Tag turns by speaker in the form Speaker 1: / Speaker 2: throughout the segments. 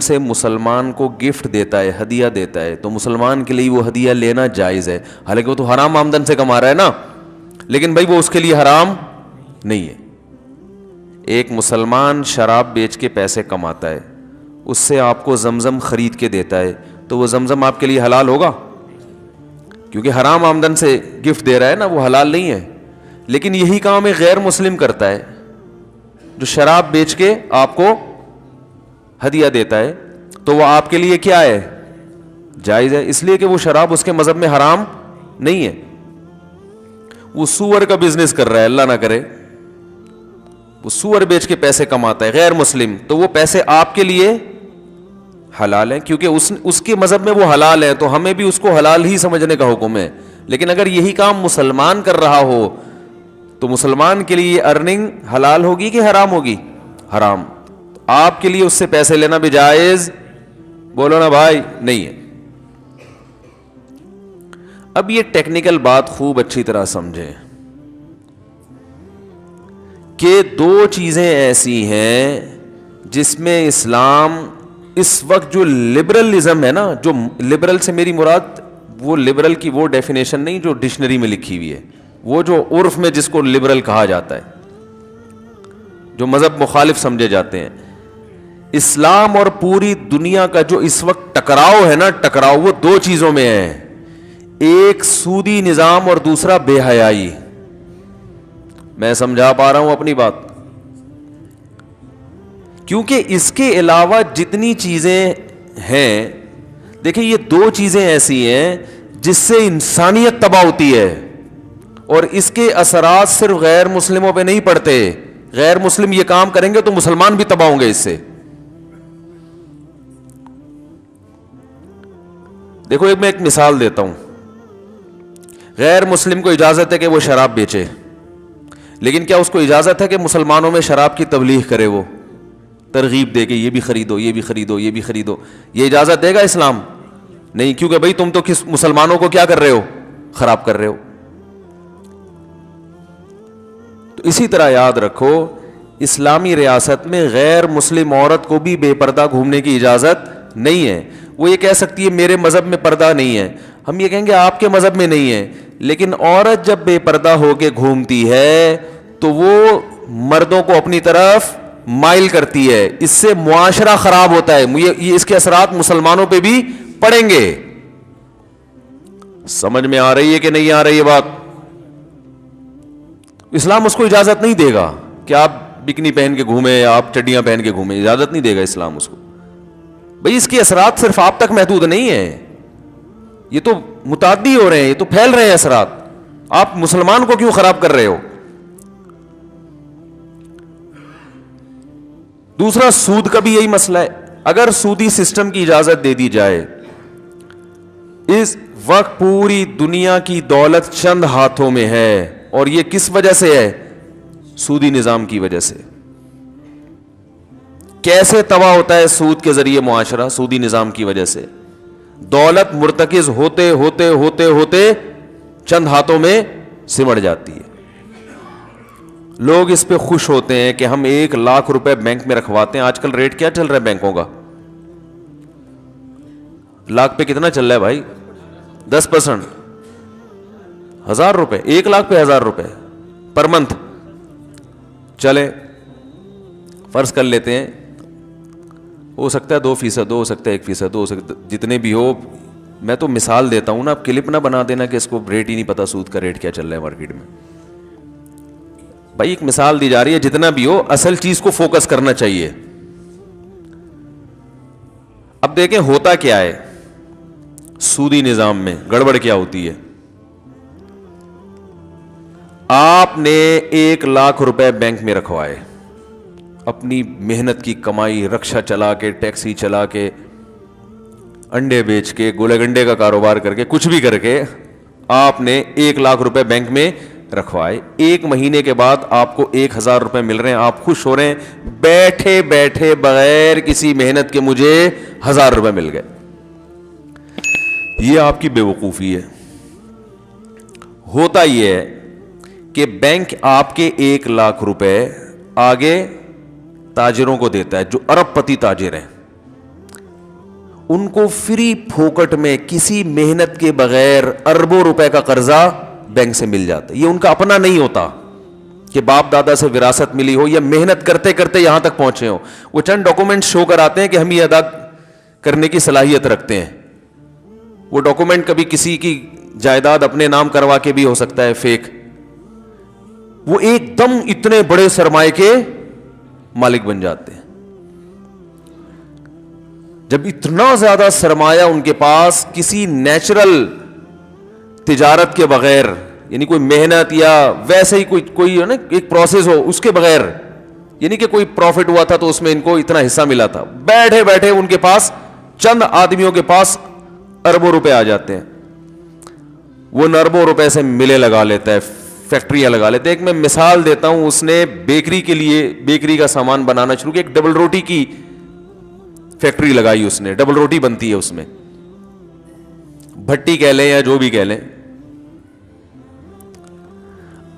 Speaker 1: سے مسلمان کو گفٹ دیتا ہے, ہدیہ دیتا ہے, تو مسلمان کے لیے وہ ہدیہ لینا جائز ہے, حالانکہ وہ تو حرام آمدن سے کما رہا ہے نا, لیکن بھائی وہ اس کے لیے حرام نہیں ہے. ایک مسلمان شراب بیچ کے پیسے کماتا ہے, اس سے آپ کو زمزم خرید کے دیتا ہے, تو وہ زمزم آپ کے لیے حلال ہوگا؟ کیونکہ حرام آمدن سے گفٹ دے رہا ہے نا, وہ حلال نہیں ہے. لیکن یہی کام ایک غیر مسلم کرتا ہے جو شراب بیچ کے آپ کو ہدیہ دیتا ہے, تو وہ آپ کے لیے کیا ہے؟ جائز ہے, اس لیے کہ وہ شراب اس کے مذہب میں حرام نہیں ہے. وہ سور کا بزنس کر رہا ہے, اللہ نہ کرے, وہ سور بیچ کے پیسے کماتا ہے غیر مسلم, تو وہ پیسے آپ کے لیے حلال ہیں کیونکہ اس کے مذہب میں وہ حلال ہے, تو ہمیں بھی اس کو حلال ہی سمجھنے کا حکم ہے. لیکن اگر یہی کام مسلمان کر رہا ہو تو مسلمان کے لیے یہ ارننگ حلال ہوگی کہ حرام ہوگی؟ حرام. آپ کے لیے اس سے پیسے لینا بھی جائز, بولو نا بھائی, نہیں ہے. اب یہ ٹیکنیکل بات خوب اچھی طرح سمجھیں کہ دو چیزیں ایسی ہیں جس میں اسلام اس وقت جو لبرلزم ہے نا, جو لبرل سے میری مراد وہ لبرل کی وہ ڈیفینیشن نہیں جو ڈکشنری میں لکھی ہوئی ہے, وہ جو عرف میں جس کو لبرل کہا جاتا ہے, جو مذہب مخالف سمجھے جاتے ہیں. اسلام اور پوری دنیا کا جو اس وقت ٹکراؤ ہے نا, ٹکراؤ وہ دو چیزوں میں ہے, ایک سودی نظام اور دوسرا بے حیائی. میں سمجھا پا رہا ہوں اپنی بات؟ کیونکہ اس کے علاوہ جتنی چیزیں ہیں, دیکھیں یہ دو چیزیں ایسی ہیں جس سے انسانیت تباہ ہوتی ہے, اور اس کے اثرات صرف غیر مسلموں پہ نہیں پڑتے. غیر مسلم یہ کام کریں گے تو مسلمان بھی تباہ ہوں گے اس سے. دیکھو میں ایک مثال دیتا ہوں. غیر مسلم کو اجازت ہے کہ وہ شراب بیچے, لیکن کیا اس کو اجازت ہے کہ مسلمانوں میں شراب کی تبلیغ کرے, وہ ترغیب دے کہ یہ بھی خریدو, یہ بھی خریدو, یہ بھی خریدو؟ یہ اجازت دے گا اسلام؟ نہیں, کیونکہ بھائی تم تو کس مسلمانوں کو کیا کر رہے ہو؟ خراب کر رہے ہو. تو اسی طرح یاد رکھو, اسلامی ریاست میں غیر مسلم عورت کو بھی بے پردہ گھومنے کی اجازت نہیں ہے. وہ یہ کہہ سکتی ہے میرے مذہب میں پردہ نہیں ہے, ہم یہ کہیں گے آپ کے مذہب میں نہیں ہے, لیکن عورت جب بے پردہ ہو کے گھومتی ہے تو وہ مردوں کو اپنی طرف مائل کرتی ہے, اس سے معاشرہ خراب ہوتا ہے. یہ اس کے اثرات مسلمانوں پہ بھی پڑیں گے. سمجھ میں آ رہی ہے کہ نہیں آ رہی ہے بات؟ اسلام اس کو اجازت نہیں دے گا کہ آپ بکنی پہن کے گھومیں, آپ چڈیاں پہن کے گھومیں, اجازت نہیں دے گا اسلام اس کو. بھئی اس کے اثرات صرف آپ تک محدود نہیں ہیں, یہ تو متعدی ہو رہے ہیں, یہ تو پھیل رہے ہیں اثرات. آپ مسلمان کو کیوں خراب کر رہے ہو؟ دوسرا, سود کا بھی یہی مسئلہ ہے. اگر سودی سسٹم کی اجازت دے دی جائے, اس وقت پوری دنیا کی دولت چند ہاتھوں میں ہے, اور یہ کس وجہ سے ہے؟ سودی نظام کی وجہ سے. کیسے تباہ ہوتا ہے سود کے ذریعے معاشرہ؟ سودی نظام کی وجہ سے. دولت مرتکز ہوتے ہوتے ہوتے ہوتے چند ہاتھوں میں سمٹ جاتی ہے. لوگ اس پہ خوش ہوتے ہیں کہ ہم 1,00,000 روپے بینک میں رکھواتے ہیں. آج کل ریٹ کیا چل رہا ہے بینکوں کا؟ لاکھ پہ کتنا چل رہا ہے بھائی؟ 10%. 1,000 روپے, 1,00,000 پہ 1,000 روپے پر منتھ. چلے فرض کر لیتے ہیں, ہو سکتا ہے 2%, ہو سکتا ہے 1%, ہو سکتا جتنے بھی ہو. میں تو مثال دیتا ہوں نا, آپ کلپ نہ بنا دینا کہ اس کو ریٹ ہی نہیں پتا سود کا ریٹ کیا چل رہا ہے مارکیٹ میں. بھائی ایک مثال دی جا رہی ہے, جتنا بھی ہو اصل چیز کو فوکس کرنا چاہیے. اب دیکھیں ہوتا کیا ہے سودی نظام میں, گڑبڑ کیا ہوتی ہے. آپ نے 1,00,000 روپے بینک میں رکھوائے, اپنی محنت کی کمائی, رکشا چلا کے, ٹیکسی چلا کے, انڈے بیچ کے, گولے گنڈے کا کاروبار کر کے, کچھ بھی کر کے آپ نے 1,00,000 روپے بینک میں رکھوائے. 1 مہینے کے بعد آپ کو 1,000 روپے مل رہے ہیں, آپ خوش ہو رہے ہیں, بیٹھے بیٹھے بغیر کسی محنت کے مجھے 1,000 روپے مل گئے. یہ آپ کی بے وقوفی ہے. ہوتا یہ ہے کہ بینک آپ کے 1,00,000 روپے آگے تاجروں کو دیتا ہے جو ارب پتی تاجر ہیں. ان کو فری پھوکٹ میں کسی محنت کے بغیر اربوں روپے کا قرضہ بینک سے مل جاتا ہے. یہ ان کا اپنا نہیں ہوتا کہ باپ دادا سے وراثت ملی ہو یا محنت کرتے کرتے یہاں تک پہنچے ہوں. وہ چند ڈاکومنٹ شو کراتے ہیں کہ ہم یہ ادا کرنے کی صلاحیت رکھتے ہیں. وہ ڈاکومنٹ کبھی کسی کی جائیداد اپنے نام کروا کے بھی ہو سکتا ہے فیک. وہ ایک دم اتنے بڑے سرمایہ کے مالک بن جاتے ہیں. جب اتنا زیادہ سرمایہ ان کے پاس کسی نیچرل تجارت کے بغیر, یعنی کوئی محنت یا ویسے ہی کوئی نا ایک پروسیس ہو اس کے بغیر, یعنی کہ کوئی پروفٹ ہوا تھا تو اس میں ان کو اتنا حصہ ملا تھا, بیٹھے بیٹھے ان کے پاس چند آدمیوں کے پاس اربوں روپے آ جاتے ہیں. وہ اربوں روپے سے ملے لگا لیتا ہے, فیکٹریاں لگا لیتے ہیں. ایک میں مثال دیتا ہوں, اس نے بیکری کے لیے بیکری کا سامان بنانا شروع کیا. ایک ڈبل روٹی کی فیکٹری لگائی اس نے, ڈبل روٹی بنتی ہے اس میں, بھٹی کہہ لیں یا جو بھی کہہ لیں.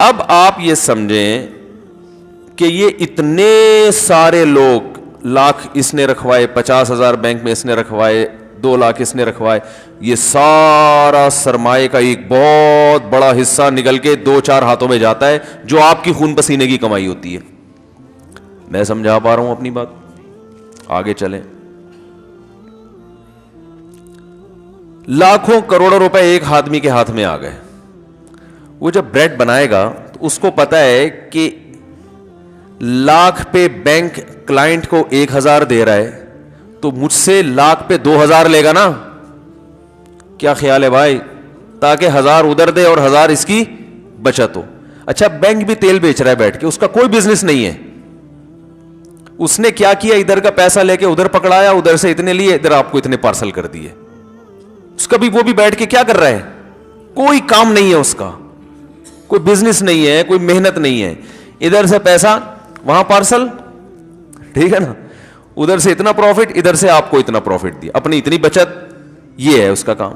Speaker 1: اب آپ یہ سمجھیں کہ یہ اتنے سارے لوگ, لاکھ اس نے رکھوائے, 50,000 بینک میں اس نے رکھوائے, 2 لاکھ اس نے رکھوائے, یہ سارا سرمایہ کا ایک بہت بڑا حصہ نکل کے 2-4 ہاتھوں میں جاتا ہے, جو آپ کی خون پسینے کی کمائی ہوتی ہے. میں سمجھا پا رہا ہوں اپنی بات؟ آگے چلیں. لاکھوں کروڑوں روپے ایک آدمی کے ہاتھ میں آ گئے. وہ جب بریڈ بنائے گا تو اس کو پتا ہے کہ لاکھ پہ بینک کلائنٹ کو 1,000 دے رہا ہے, تو مجھ سے لاکھ پہ 2,000 لے گا نا. کیا خیال ہے بھائی؟ تاکہ 1,000 ادھر دے اور 1,000 اس کی بچت ہو. اچھا, بینک بھی تیل بیچ رہا ہے بیٹھ کے, اس کا کوئی بزنس نہیں ہے. اس نے کیا کیا, ادھر کا پیسہ لے کے ادھر پکڑایا, ادھر سے اتنے لیے, ادھر آپ کو اتنے پارسل کر دیے. اس کا بھی وہ بھی بیٹھ کے کیا کر رہا ہے؟ کوئی کام نہیں ہے اس کا, کوئی بزنس نہیں ہے, کوئی محنت نہیں ہے. ادھر سے پیسہ, وہاں پارسل, ٹھیک ہے نا, ادھر سے اتنا پروفٹ, ادھر سے آپ کو اتنا پروفٹ دیا, اپنی اتنی بچت. یہ ہے اس کا کام.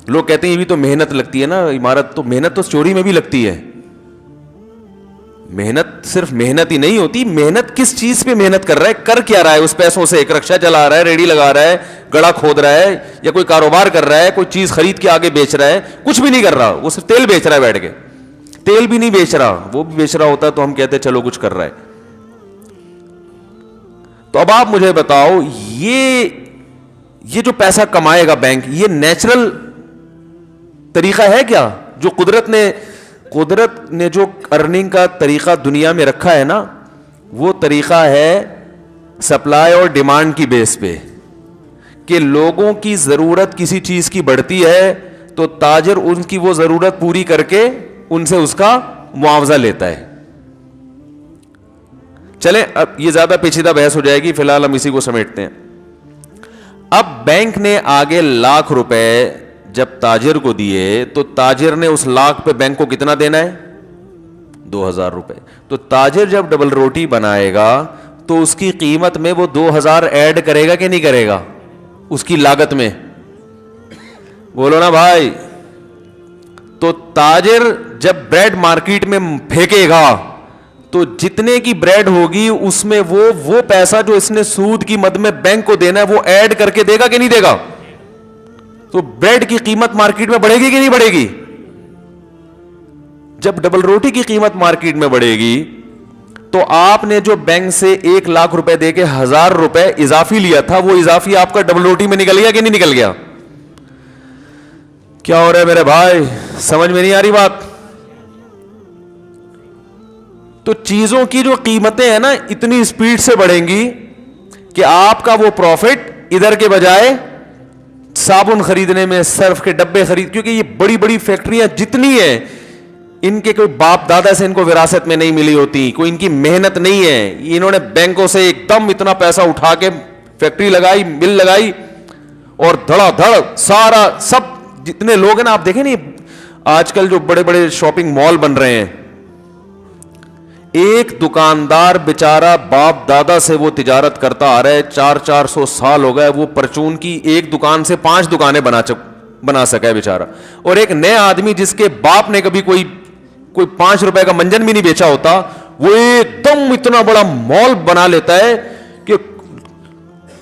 Speaker 1: لوگ کہتے ہیں یہ بھی تو محنت لگتی ہے نا عمارت, تو محنت تو چوری میں بھی لگتی ہے. محنت صرف محنت ہی نہیں ہوتی, محنت کس چیز پہ محنت کر رہا ہے, کر کیا رہا ہے اس پیسوں سے. ایک رکشہ چلا رہا ہے, ریڑھی لگا رہا ہے, گڑا کھود رہا ہے, یا کوئی کاروبار کر رہا ہے, کوئی چیز خرید کے آگے بیچ رہا ہے, کچھ بھی نہیں کر رہا, وہ صرف تیل بیچ رہا ہے بیٹھ کے. تیل بھی نہیں بیچ رہا, وہ بھی بیچ رہا ہوتا تو ہم کہتے چلو کچھ کر رہا ہے. تو اب آپ مجھے بتاؤ, یہ جو پیسہ کمائے گا بینک, یہ نیچرل طریقہ ہے کیا؟ جو قدرت نے جو ارننگ کا طریقہ دنیا میں رکھا ہے نا, وہ طریقہ ہے سپلائی اور ڈیمانڈ کی بیس پہ, کہ لوگوں کی ضرورت کسی چیز کی بڑھتی ہے تو تاجر ان کی وہ ضرورت پوری کر کے ان سے اس کا معاوضہ لیتا ہے. چلیں, اب یہ زیادہ پیچیدہ بحث ہو جائے گی, فی الحال ہم اسی کو سمیٹتے ہیں. اب بینک نے آگے لاکھ روپے جب تاجر کو دیے, تو تاجر نے اس لاکھ پہ بینک کو کتنا دینا ہے؟ 2,000 روپے. تو تاجر جب ڈبل روٹی بنائے گا تو اس کی قیمت میں وہ 2,000 ایڈ کرے گا کہ نہیں کرے گا اس کی لاگت میں؟ بولو نا بھائی. تو تاجر جب بریڈ مارکیٹ میں پھینکے گا تو جتنے کی بریڈ ہوگی اس میں وہ پیسہ جو اس نے سود کی مد میں بینک کو دینا ہے وہ ایڈ کر کے دے گا کہ نہیں دے گا؟ تو بریڈ کی قیمت مارکیٹ میں بڑھے گی کہ نہیں بڑھے گی؟ جب ڈبل روٹی کی قیمت مارکیٹ میں بڑھے گی تو آپ نے جو بینک سے 1,00,000 روپے دے کے 1,000 روپے اضافی لیا تھا, وہ اضافی آپ کا ڈبل روٹی میں نکل گیا کہ نہیں نکل گیا؟ کیا ہو رہا ہے میرے بھائی, سمجھ میں نہیں آ رہی بات؟ تو چیزوں کی جو قیمتیں ہیں نا اتنی اسپیڈ سے بڑھیں گی کہ آپ کا وہ پروفٹ ادھر کے بجائے صابن خریدنے میں, سرف کے ڈبے خرید, کیونکہ یہ بڑی بڑی فیکٹریاں جتنی ہیں ان کے کوئی باپ دادا سے ان کو وراثت میں نہیں ملی ہوتی, کوئی ان کی محنت نہیں ہے, انہوں نے بینکوں سے ایک دم اتنا پیسہ اٹھا کے فیکٹری لگائی, مل لگائی, اور دھڑا دھڑ سارا سب جتنے لوگ ہیں نا, آپ دیکھیں نہیں آج کل جو بڑے بڑے شاپنگ مال بن رہے ہیں, ایک دکاندار بیچارہ باپ دادا سے وہ تجارت کرتا آ رہا ہے, 400 سال ہو گئے, وہ پرچون کی ایک دکان سے 5 دکانیں بنا سکا ہے بیچارہ. اور ایک نیا آدمی جس کے باپ نے کبھی کوئی 5 روپے کا منجن بھی نہیں بیچا ہوتا, وہ ایک دم اتنا بڑا مال بنا لیتا ہے کہ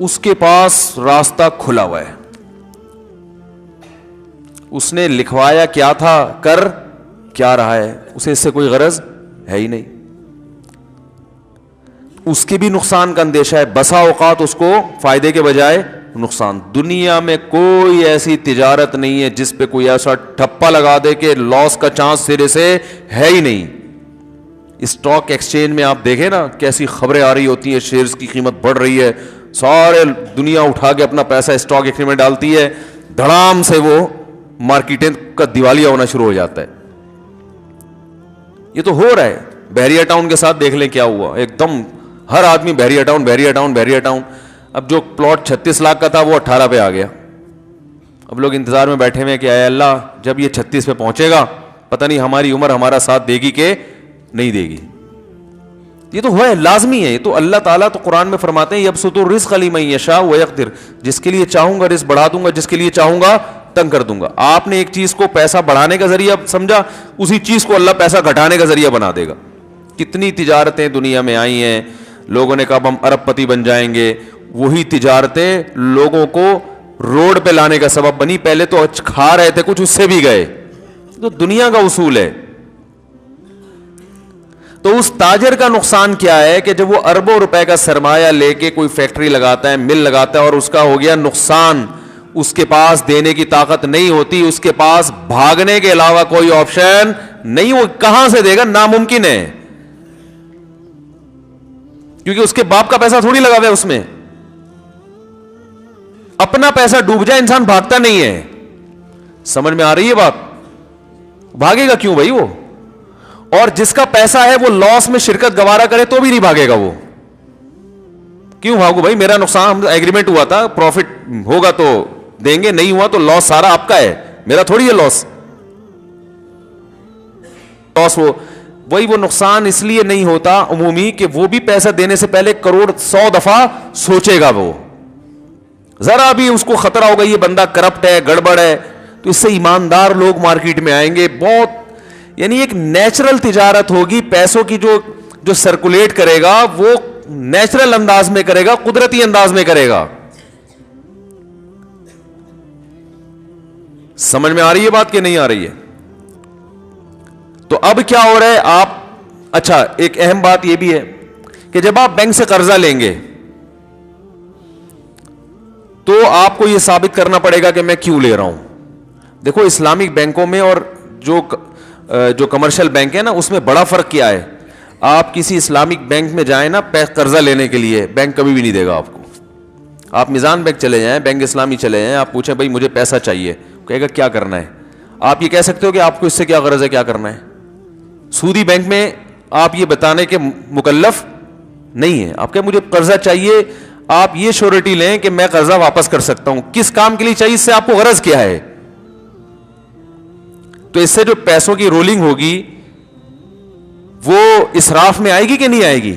Speaker 1: اس کے پاس راستہ کھلا ہوا ہے. اس نے لکھوایا کیا تھا, کر کیا رہا ہے, اسے اس سے کوئی غرض ہے ہی نہیں. اس کے بھی نقصان کا اندیشہ ہے, بسا اوقات اس کو فائدے کے بجائے نقصان. دنیا میں کوئی ایسی تجارت نہیں ہے جس پہ کوئی ایسا ٹھپا لگا دے کہ لاس کا چانس سرے سے ہے ہی نہیں. اسٹاک ایکسچینج میں آپ دیکھیں نا کیسی خبریں آ رہی ہوتی ہیں, شیئرز کی قیمت بڑھ رہی ہے, سارے دنیا اٹھا کے اپنا پیسہ اسٹاک ایکسچینج میں ڈالتی ہے, دھڑام سے وہ مارکیٹیں کا دیوالیہ ہونا شروع ہو جاتا ہے. یہ تو ہو رہا ہے. بحریہ ٹاؤن کے ساتھ دیکھ لیں کیا ہوا, ایک دم ہر آدمی بحریہ ٹاؤن بحریہ ٹاؤن بحریہ ٹاؤن. اب جو پلاٹ 36 لاکھ کا تھا وہ 18 پہ آ گیا. اب لوگ انتظار میں بیٹھے ہوئے کہ اے اللہ جب یہ 36 پہ پہنچے گا پتہ نہیں ہماری عمر ہمارا ساتھ دے گی کہ نہیں دے گی. یہ تو ہے, لازمی ہے. یہ تو اللہ تعالیٰ تو قرآن میں فرماتے ہیں یبسط الرزق لمن یشاء ویقدر, جس کے لیے چاہوں گا رزق بڑھا دوں گا, جس کے لیے چاہوں گا تنگ کر دوں گا. آپ نے ایک چیز کو پیسہ بڑھانے کا ذریعہ سمجھا, اسی چیز کو اللہ پیسہ گھٹانے کا ذریعہ بنا دے گا. کتنی تجارتیں دنیا میں آئی ہیں, لوگوں نے کہا ہم ارب پتی بن جائیں گے, وہی تجارتیں لوگوں کو روڈ پہ لانے کا سبب بنی. پہلے تو کھا رہے تھے کچھ, اس سے بھی گئے. تو دنیا کا اصول ہے. تو اس تاجر کا نقصان کیا ہے کہ جب وہ اربوں روپے کا سرمایہ لے کے کوئی فیکٹری لگاتا ہے, مل لگاتا ہے, اور اس کا ہو گیا نقصان, اس کے پاس دینے کی طاقت نہیں ہوتی, اس کے پاس بھاگنے کے علاوہ کوئی آپشن نہیں. وہ کہاں سے دے گا, ناممکن ہے, کیونکہ اس کے باپ کا پیسہ تھوڑی لگا ہوا ہے اس میں. اپنا پیسہ ڈوب جائے انسان بھاگتا نہیں ہے. سمجھ میں آ رہی ہے بات؟ بھاگے گا کیوں بھائی وہ؟ اور جس کا پیسہ ہے وہ لاس میں شرکت گوارا کرے تو بھی نہیں بھاگے گا. وہ کیوں بھاگو بھائی, میرا نقصان, ایگریمنٹ ہوا تھا, پروفٹ ہوگا تو دیں گے, نہیں ہوا تو لاس سارا آپ کا ہے, میرا تھوڑی ہے لاس. وہی وہ نقصان اس لیے نہیں ہوتا عمومی کہ وہ بھی پیسہ دینے سے پہلے کروڑ 100 دفعہ سوچے گا. وہ ذرا بھی اس کو خطرہ ہوگا یہ بندہ کرپٹ ہے, گڑبڑ ہے, تو اس سے ایماندار لوگ مارکیٹ میں آئیں گے. بہت یعنی ایک نیچرل تجارت ہوگی. پیسوں کی جو سرکولیٹ کرے گا وہ نیچرل انداز میں کرے گا, قدرتی انداز میں کرے گا. سمجھ میں آ رہی ہے بات کہ نہیں آ رہی ہے؟ تو اب کیا ہو رہا ہے آپ, اچھا ایک اہم بات یہ بھی ہے کہ جب آپ بینک سے قرضہ لیں گے تو آپ کو یہ ثابت کرنا پڑے گا کہ میں کیوں لے رہا ہوں. دیکھو اسلامک بینکوں میں اور جو کمرشل بینک ہے نا, اس میں بڑا فرق کیا ہے. آپ کسی اسلامک بینک میں جائیں نا قرضہ لینے کے لیے, بینک کبھی بھی نہیں دے گا آپ کو. آپ میزان بینک چلے جائیں, بینک اسلامی چلے جائیں, آپ پوچھیں بھائی مجھے پیسہ چاہیے, کہے گا کیا کرنا ہے. آپ یہ کہہ سکتے ہو کہ آپ کو اس سے کیا غرض ہے, کیا کرنا ہے. سودی بینک میں آپ یہ بتانے کے مکلف نہیں ہے. آپ کہ مجھے قرضہ چاہیے, آپ یہ شورٹی لیں کہ میں قرضہ واپس کر سکتا ہوں. کس کام کے لیے چاہیے, اس سے آپ کو غرض کیا ہے. تو اس سے جو پیسوں کی رولنگ ہوگی وہ اسراف میں آئے گی کہ نہیں آئے گی.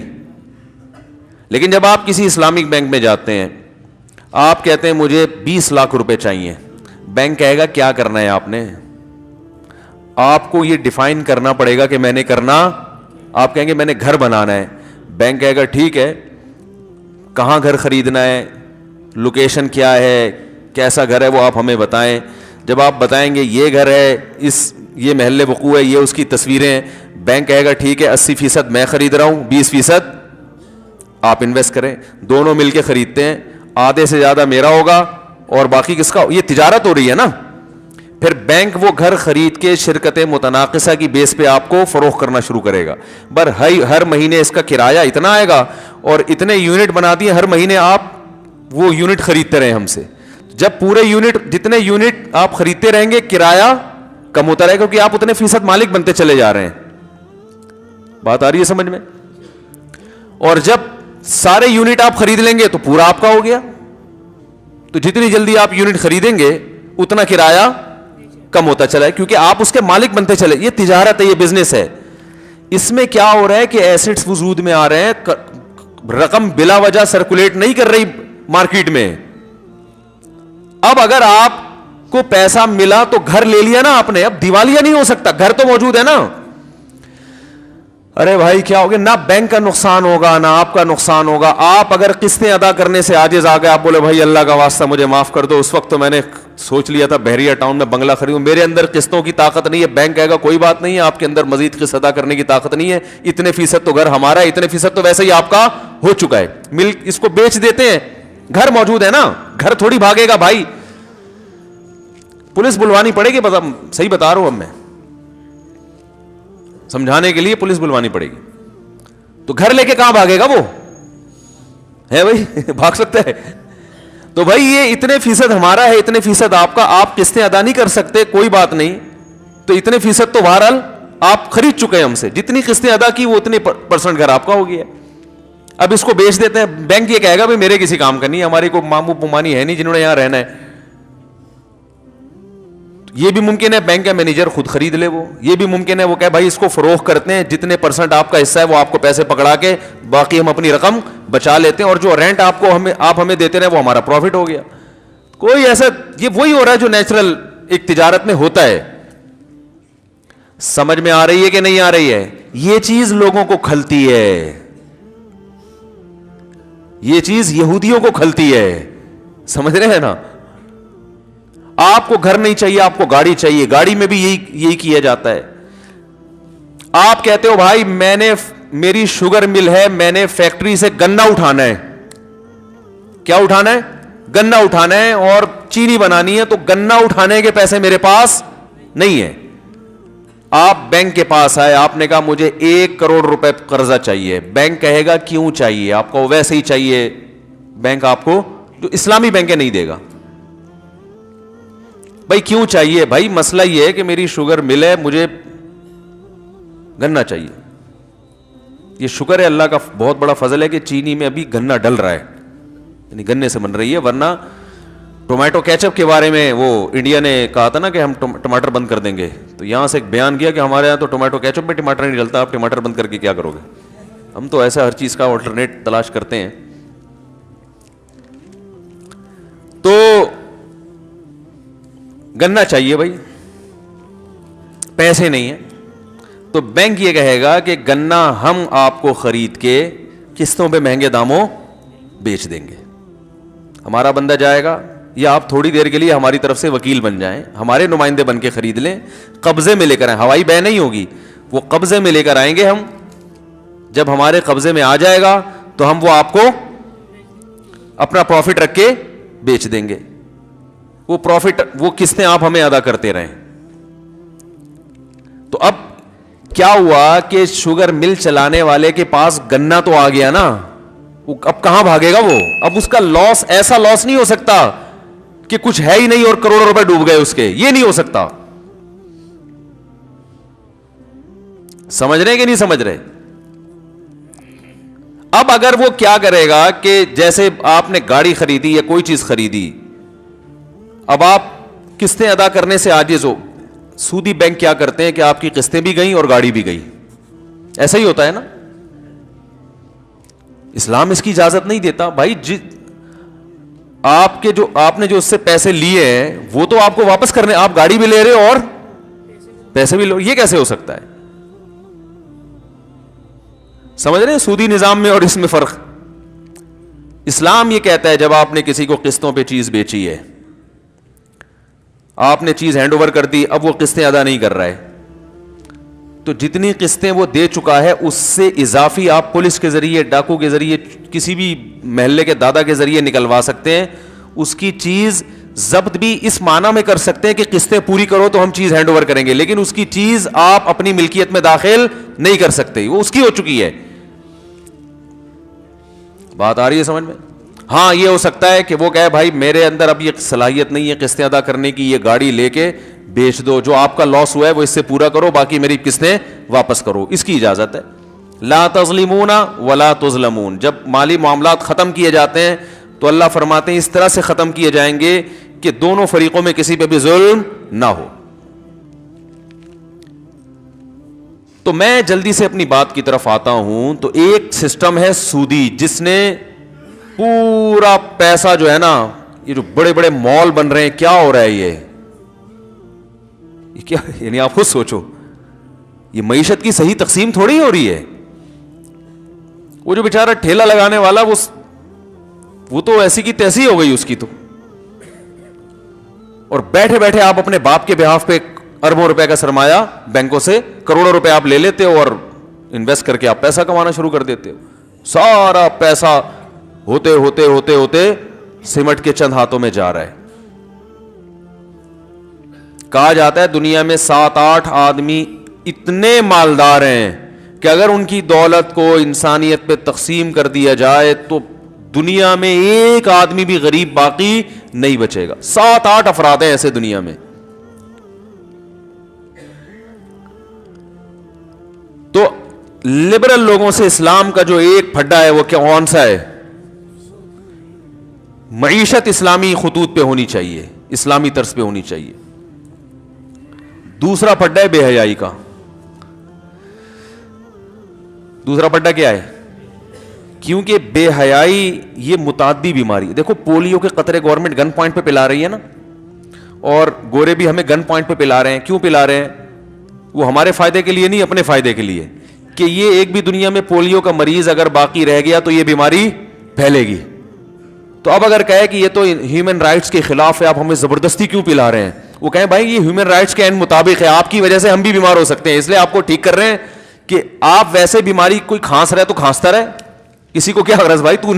Speaker 1: لیکن جب آپ کسی اسلامک بینک میں جاتے ہیں, آپ کہتے ہیں مجھے 20 لاکھ روپے چاہیے, بینک کہے گا کیا کرنا ہے آپ نے. آپ کو یہ ڈیفائن کرنا پڑے گا کہ میں نے کرنا, آپ کہیں گے میں نے گھر بنانا ہے. بینک کہے گا ٹھیک ہے, کہاں گھر خریدنا ہے, لوکیشن کیا ہے, کیسا گھر ہے وہ آپ ہمیں بتائیں. جب آپ بتائیں گے یہ گھر ہے, یہ محلے وقوع ہے, یہ اس کی تصویریں ہیں, بینک کہے گا ٹھیک ہے 80% میں خرید رہا ہوں, 20% آپ انویسٹ کریں. دونوں مل کے خریدتے ہیں, آدھے سے زیادہ میرا ہوگا اور باقی کس کا. یہ تجارت ہو رہی ہے نا. پھر بینک وہ گھر خرید کے شرکت متناقصہ کی بیس پہ آپ کو فروخت کرنا شروع کرے گا. ہر مہینے اس کا کرایہ اتنا آئے گا اور اتنے یونٹ بنا دیے, ہر مہینے آپ وہ یونٹ خریدتے رہیں ہم سے. جب پورے یونٹ, جتنے یونٹ آپ خریدتے رہیں گے کرایہ کم ہوتا رہے گا, کیونکہ آپ اتنے فیصد مالک بنتے چلے جا رہے ہیں. بات آ رہی ہے سمجھ میں؟ اور جب سارے یونٹ آپ خرید لیں گے تو پورا آپ کا ہو گیا. تو جتنی جلدی آپ یونٹ خریدیں گے اتنا کرایہ کم ہوتا چلا ہے, کیونکہ آپ اس کے مالک بنتے چلے. یہ تجارت ہے, یہ بزنس ہے. اس میں کیا ہو رہا ہے کہ ایسٹس وجود میں آ رہے ہیں, رقم بلا وجہ سرکولیٹ نہیں کر رہی مارکیٹ میں. اب اگر آپ کو پیسہ ملا تو گھر لے لیا نا آپ نے, اب دیوالیہ نہیں ہو سکتا, گھر تو موجود ہے نا. ارے بھائی کیا ہوگا, نہ بینک کا نقصان ہوگا نہ آپ کا نقصان ہوگا. آپ اگر قسطیں ادا کرنے سے عاجز آ گئے, آپ بولے بھائی اللہ کا واسطہ مجھے معاف کر دو, اس وقت تو میں نے سوچ لیا تھا بحریہ ٹاؤن میں بنگلہ خریدوں, میرے اندر قسطوں کی طاقت نہیں ہے. بینک کہے گا کوئی بات نہیں ہے, آپ کے اندر مزید قسط ادا کرنے کی طاقت نہیں ہے, اتنے فیصد تو گھر ہمارا ہے, اتنے فیصد تو ویسے ہی آپ کا ہو چکا ہے, ملک اس کو بیچ دیتے ہیں, گھر موجود ہے نا, گھر تھوڑی بھاگے گا بھائی, پولیس بلوانی پڑے گی. صحیح بتا رہا ہوں اب میں, سمجھانے کے لیے پولیس بلوانی پڑے گی. تو گھر لے کے کہاں بھاگے گا وہ, ہے بھائی بھاگ سکتا ہے. تو بھائی یہ اتنے فیصد ہمارا ہے, اتنے فیصد آپ کا, آپ قسطیں ادا نہیں کر سکتے, کوئی بات نہیں, تو اتنے فیصد تو بہرحال آپ خرید چکے ہیں ہم سے, جتنی قسطیں ادا کی وہ اتنے پرسنٹ گھر آپ کا ہو گیا. اب اس کو بیچ دیتے ہیں. بینک یہ کہے گا بھائی میرے کسی کام کا نہیں ہے, ہماری کوئی مامو پمانی ہے نہیں جنہوں نے یہاں رہنا ہے. یہ بھی ممکن ہے بینک کا مینیجر خود خرید لے, وہ یہ بھی ممکن ہے وہ کہے بھائی اس کو فروخت کرتے ہیں, جتنے پرسنٹ آپ کا حصہ ہے وہ آپ کو پیسے پکڑا کے باقی ہم اپنی رقم بچا لیتے ہیں, اور جو رینٹ آپ کو آپ ہمیں دیتے رہے وہ ہمارا پروفٹ ہو گیا. کوئی ایسا, یہ وہی ہو رہا ہے جو نیچرل ایک تجارت میں ہوتا ہے. سمجھ میں آ رہی ہے کہ نہیں آ رہی ہے؟ یہ چیز لوگوں کو کھلتی ہے, یہ چیز یہودیوں کو کھلتی ہے, سمجھ رہے ہیں نا. آپ کو گھر نہیں چاہیے, آپ کو گاڑی چاہیے, گاڑی میں بھی یہی کیا جاتا ہے. آپ کہتے ہو بھائی میری شوگر مل ہے, میں نے فیکٹری سے گنا اٹھانا ہے. کیا اٹھانا ہے؟ گنا اٹھانا ہے, اور چینی بنانی ہے, تو گنا اٹھانے کے پیسے میرے پاس نہیں ہے. آپ بینک کے پاس آئے, آپ نے کہا مجھے 1 کروڑ روپے قرضہ چاہیے. بینک کہے گا کیوں چاہیے, آپ کو ویسے ہی چاہیے. بینک آپ کو, جو اسلامی بینک ہے, نہیں دے گا. بھائی کیوں چاہیے؟ بھائی مسئلہ یہ ہے کہ میری شوگر مل ہے, مجھے گنا چاہیے. یہ شکر ہے اللہ کا بہت بڑا فضل ہے کہ چینی میں ابھی گنا ڈل رہا ہے, یعنی گنے سے بن رہی ہے. ورنہ ٹومیٹو کیچپ کے بارے میں وہ انڈیا نے کہا تھا نا کہ ہم ٹماٹر بند کر دیں گے, تو یہاں سے ایک بیان کیا کہ ہمارے یہاں تو ٹومیٹو کیچپ میں ٹماٹر نہیں ڈلتا, آپ ٹماٹر بند کر کے کیا کرو گے. ہم تو ایسا ہر چیز کا آلٹرنیٹ تلاش کرتے ہیں. تو گنا چاہیے بھائی, پیسے نہیں ہیں, تو بینک یہ کہے گا کہ گنا ہم آپ کو خرید کے قسطوں پہ مہنگے داموں بیچ دیں گے. ہمارا بندہ جائے گا, یا آپ تھوڑی دیر کے لیے ہماری طرف سے وکیل بن جائیں, ہمارے نمائندے بن کے خرید لیں, قبضے میں لے کر آئیں. ہوائی بے نہیں ہوگی, وہ قبضے میں لے کر آئیں گے ہم. جب ہمارے قبضے میں آ جائے گا تو ہم وہ آپ کو اپنا پروفٹ رکھ کے بیچ دیں گے. وہ پروفٹ, وہ قسطیں آپ ہمیں ادا کرتے رہیں. تو اب کیا ہوا کہ شوگر مل چلانے والے کے پاس گنا تو آ گیا نا, اب کہاں بھاگے گا وہ. اب اس کا لاس, ایسا لاس نہیں ہو سکتا کہ کچھ ہے ہی نہیں اور کروڑوں روپے ڈوب گئے اس کے, یہ نہیں ہو سکتا. سمجھ رہے کہ نہیں سمجھ رہے؟ اب اگر وہ کیا کرے گا کہ جیسے آپ نے گاڑی خریدی یا کوئی چیز خریدی, اب آپ قسطیں ادا کرنے سے عاجز ہو, سودی بینک کیا کرتے ہیں کہ آپ کی قسطیں بھی گئیں اور گاڑی بھی گئی. ایسا ہی ہوتا ہے نا. اسلام اس کی اجازت نہیں دیتا بھائی. آپ نے جو اس سے پیسے لیے ہیں وہ تو آپ کو واپس کرنے, آپ گاڑی بھی لے رہے ہو اور پیسے بھی لو, یہ کیسے ہو سکتا ہے؟ سمجھ رہے ہیں سودی نظام میں اور اس میں فرق. اسلام یہ کہتا ہے جب آپ نے کسی کو قسطوں پہ چیز بیچی ہے, آپ نے چیز ہینڈ اوور کر دی, اب وہ قسطیں ادا نہیں کر رہا ہے, تو جتنی قسطیں وہ دے چکا ہے اس سے اضافی آپ پولیس کے ذریعے, ڈاکو کے ذریعے, کسی بھی محلے کے دادا کے ذریعے نکلوا سکتے ہیں. اس کی چیز ضبط بھی اس معنی میں کر سکتے ہیں کہ قسطیں پوری کرو تو ہم چیز ہینڈ اوور کریں گے, لیکن اس کی چیز آپ اپنی ملکیت میں داخل نہیں کر سکتے, وہ اس کی ہو چکی ہے. بات آ رہی ہے سمجھ میں؟ ہاں یہ ہو سکتا ہے کہ وہ کہے بھائی میرے اندر اب یہ صلاحیت نہیں ہے قسطیں ادا کرنے کی, یہ گاڑی لے کے بیچ دو, جو آپ کا لاس ہوا ہے وہ اس سے پورا کرو, باقی میری قسطیں واپس کرو. اس کی اجازت ہے. لا تظلمون ولا تظلمون. جب مالی معاملات ختم کیے جاتے ہیں تو اللہ فرماتے ہیں اس طرح سے ختم کیے جائیں گے کہ دونوں فریقوں میں کسی پہ بھی ظلم نہ ہو. تو میں جلدی سے اپنی بات کی طرف آتا ہوں. تو ایک سسٹم ہے سودی, جس نے پورا پیسہ جو ہے نا, یہ جو بڑے بڑے مال بن رہے ہیں, کیا ہو رہا ہے یہ کیا, یعنی آپ خود سوچو, یہ معیشت کی صحیح تقسیم تھوڑی ہو رہی ہے. وہ جو بیچارہ ٹھیلا لگانے والا وہ تو ایسی کی تیسی ہو گئی اس کی تو. اور بیٹھے بیٹھے آپ اپنے باپ کے بہاف پہ اربوں روپے کا سرمایہ بینکوں سے کروڑوں روپے آپ لے لیتے ہو اور انویسٹ کر کے آپ پیسہ کمانا شروع کر دیتے ہو. سارا پیسہ ہوتے ہوتے ہوتے ہوتے سمٹ کے چند ہاتھوں میں جا رہا ہے. کہا جاتا ہے دنیا میں 7-8 آدمی اتنے مالدار ہیں کہ اگر ان کی دولت کو انسانیت پہ تقسیم کر دیا جائے تو دنیا میں ایک آدمی بھی غریب باقی نہیں بچے گا. 7-8 افراد ہیں ایسے دنیا میں. تو لبرل لوگوں سے اسلام کا جو ایک پھڈا ہے وہ کون سا ہے؟ معیشت اسلامی خطوط پہ ہونی چاہیے, اسلامی طرز پہ ہونی چاہیے. دوسرا پھڈا ہے بے حیائی کا. دوسرا پھڈا کیا ہے؟ کیونکہ بے حیائی یہ متعدی بیماری. دیکھو پولیو کے قطرے گورنمنٹ گن پوائنٹ پہ پلا رہی ہے نا, اور گورے بھی ہمیں گن پوائنٹ پہ پلا رہے ہیں. کیوں پلا رہے ہیں؟ وہ ہمارے فائدے کے لیے نہیں, اپنے فائدے کے لیے, کہ یہ ایک بھی دنیا میں پولیو کا مریض اگر باقی رہ گیا تو یہ بیماری پھیلے گی. تو اب اگر کہے کہ یہ تو ہیومن رائٹس کے خلاف ہے, آپ ہمیں زبردستی کیوں پلا رہے ہیں؟ وہ کہیں بھائی یہ ہیومن رائٹس کے عین مطابق ہے, آپ کی وجہ سے ہم بھی بیمار ہو سکتے ہیں, اس لیے آپ کو ٹھیک کر رہے ہیں کہ آپ ویسے بیماری, کوئی کھانس رہے تو کھانستا رہے, کسی کو کیا غرض بھائی. تو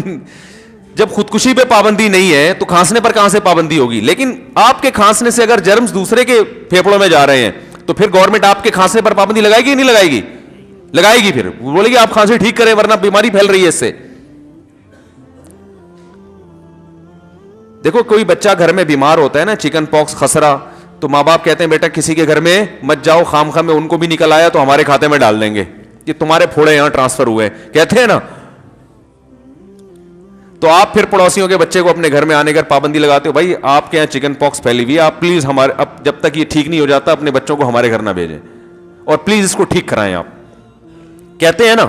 Speaker 1: جب خودکشی پہ پابندی نہیں ہے تو کھانسنے پر کہاں سے پابندی ہوگی؟ لیکن آپ کے کھانسنے سے اگر جرمز دوسرے کے پھیپھڑوں میں جا رہے ہیں تو پھر گورنمنٹ آپ کے کھانسنے پر پابندی لگائے گی نہیں لگائے گی؟ لگائے گی. پھر بولے گی آپ کھانسی ٹھیک کریں ورنہ بیماری پھیل رہی ہے اس سے. دیکھو کوئی بچہ گھر میں بیمار ہوتا ہے نا, چکن پاکس, خسرہ, تو ماں باپ کہتے ہیں بیٹا کسی کے گھر میں مت جاؤ, خام خواہ میں ان کو بھی نکل آیا تو ہمارے کھاتے میں ڈال دیں گے, یہ تمہارے پھوڑے یہاں ٹرانسفر ہوئے, کہتے ہیں نا. تو آپ پھر پڑوسیوں کے بچے کو اپنے گھر میں آنے کا پابندی لگاتے ہو, بھائی آپ کے یہاں چکن پاکس پھیلی ہوئی ہے, آپ پلیز ہمارے, اب جب تک یہ ٹھیک نہیں ہو جاتا اپنے بچوں کو ہمارے گھر نہ بھیجیں, اور پلیز اس کو ٹھیک کرائیں آپ, کہتے ہیں نا.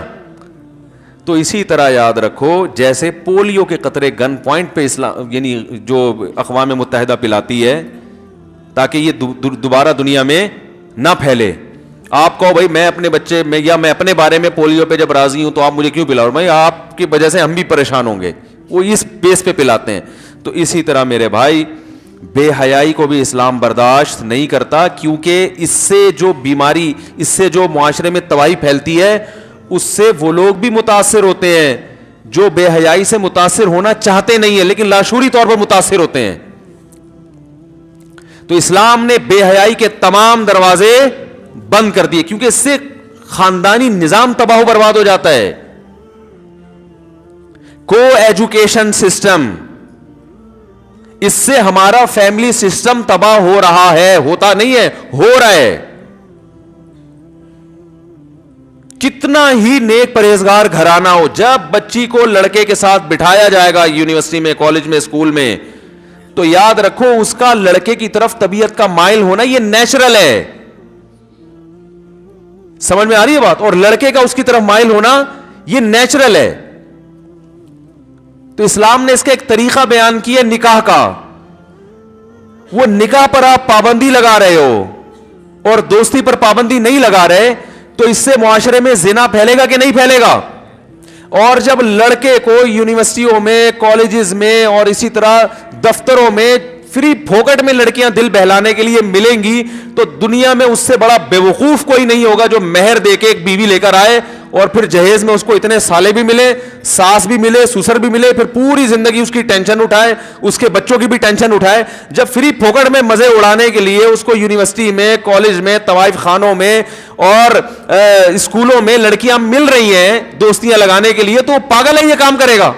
Speaker 1: تو اسی طرح یاد رکھو جیسے پولیو کے قطرے گن پوائنٹ پہ اسلام یعنی جو اقوام متحدہ پلاتی ہے تاکہ یہ دوبارہ دنیا میں نہ پھیلے. آپ کہو بھائی میں اپنے بچے میں یا میں اپنے بارے میں پولیو پہ جب راضی ہوں تو آپ مجھے کیوں پلاؤ؟ بھائی آپ کی وجہ سے ہم بھی پریشان ہوں گے. وہ اس بیس پہ پلاتے ہیں. تو اسی طرح میرے بھائی بے حیائی کو بھی اسلام برداشت نہیں کرتا, کیونکہ اس سے جو بیماری, اس سے جو معاشرے میں تباہی پھیلتی ہے اس سے وہ لوگ بھی متاثر ہوتے ہیں جو بے حیائی سے متاثر ہونا چاہتے نہیں ہیں لیکن لاشعوری طور پر متاثر ہوتے ہیں. تو اسلام نے بے حیائی کے تمام دروازے بند کر دیے, کیونکہ اس سے خاندانی نظام تباہ و برباد ہو جاتا ہے. کو ایجوکیشن سسٹم, اس سے ہمارا فیملی سسٹم تباہ ہو رہا ہے, ہوتا نہیں ہے, ہو رہا ہے. کتنا ہی نیک پرہیزگار گھرانہ ہو, جب بچی کو لڑکے کے ساتھ بٹھایا جائے گا یونیورسٹی میں, کالج میں, اسکول میں, تو یاد رکھو اس کا لڑکے کی طرف طبیعت کا مائل ہونا یہ نیچرل ہے. سمجھ میں آ رہی ہے بات؟ اور لڑکے کا اس کی طرف مائل ہونا یہ نیچرل ہے. تو اسلام نے اس کا ایک طریقہ بیان کیا نکاح کا. وہ نکاح پر آپ پابندی لگا رہے ہو اور دوستی پر پابندی نہیں لگا رہے, تو اس سے معاشرے میں زنا پھیلے گا کہ نہیں پھیلے گا؟ اور جب لڑکے کو یونیورسٹیوں میں, کالجز میں اور اسی طرح دفتروں میں فری پھوکٹ میں لڑکیاں دل بہلانے کے لیے ملیں گی تو دنیا میں اس سے بڑا بے وقوف کوئی نہیں ہوگا جو مہر دے کے ایک بیوی لے کر آئے اور پھر جہیز میں اس کو اتنے سالے بھی ملے, ساس بھی ملے, سسر بھی ملے, پھر پوری زندگی اس کی ٹینشن اٹھائے, اس کے بچوں کی بھی ٹینشن اٹھائے. جب فری پھوکٹ میں مزے اڑانے کے لیے اس کو یونیورسٹی میں, کالج میں, طوائف خانوں میں اور اسکولوں میں لڑکیاں مل رہی ہیں دوستیاں لگانے کے لیے, تو وہ پاگل ہے یہ کام کرے گا؟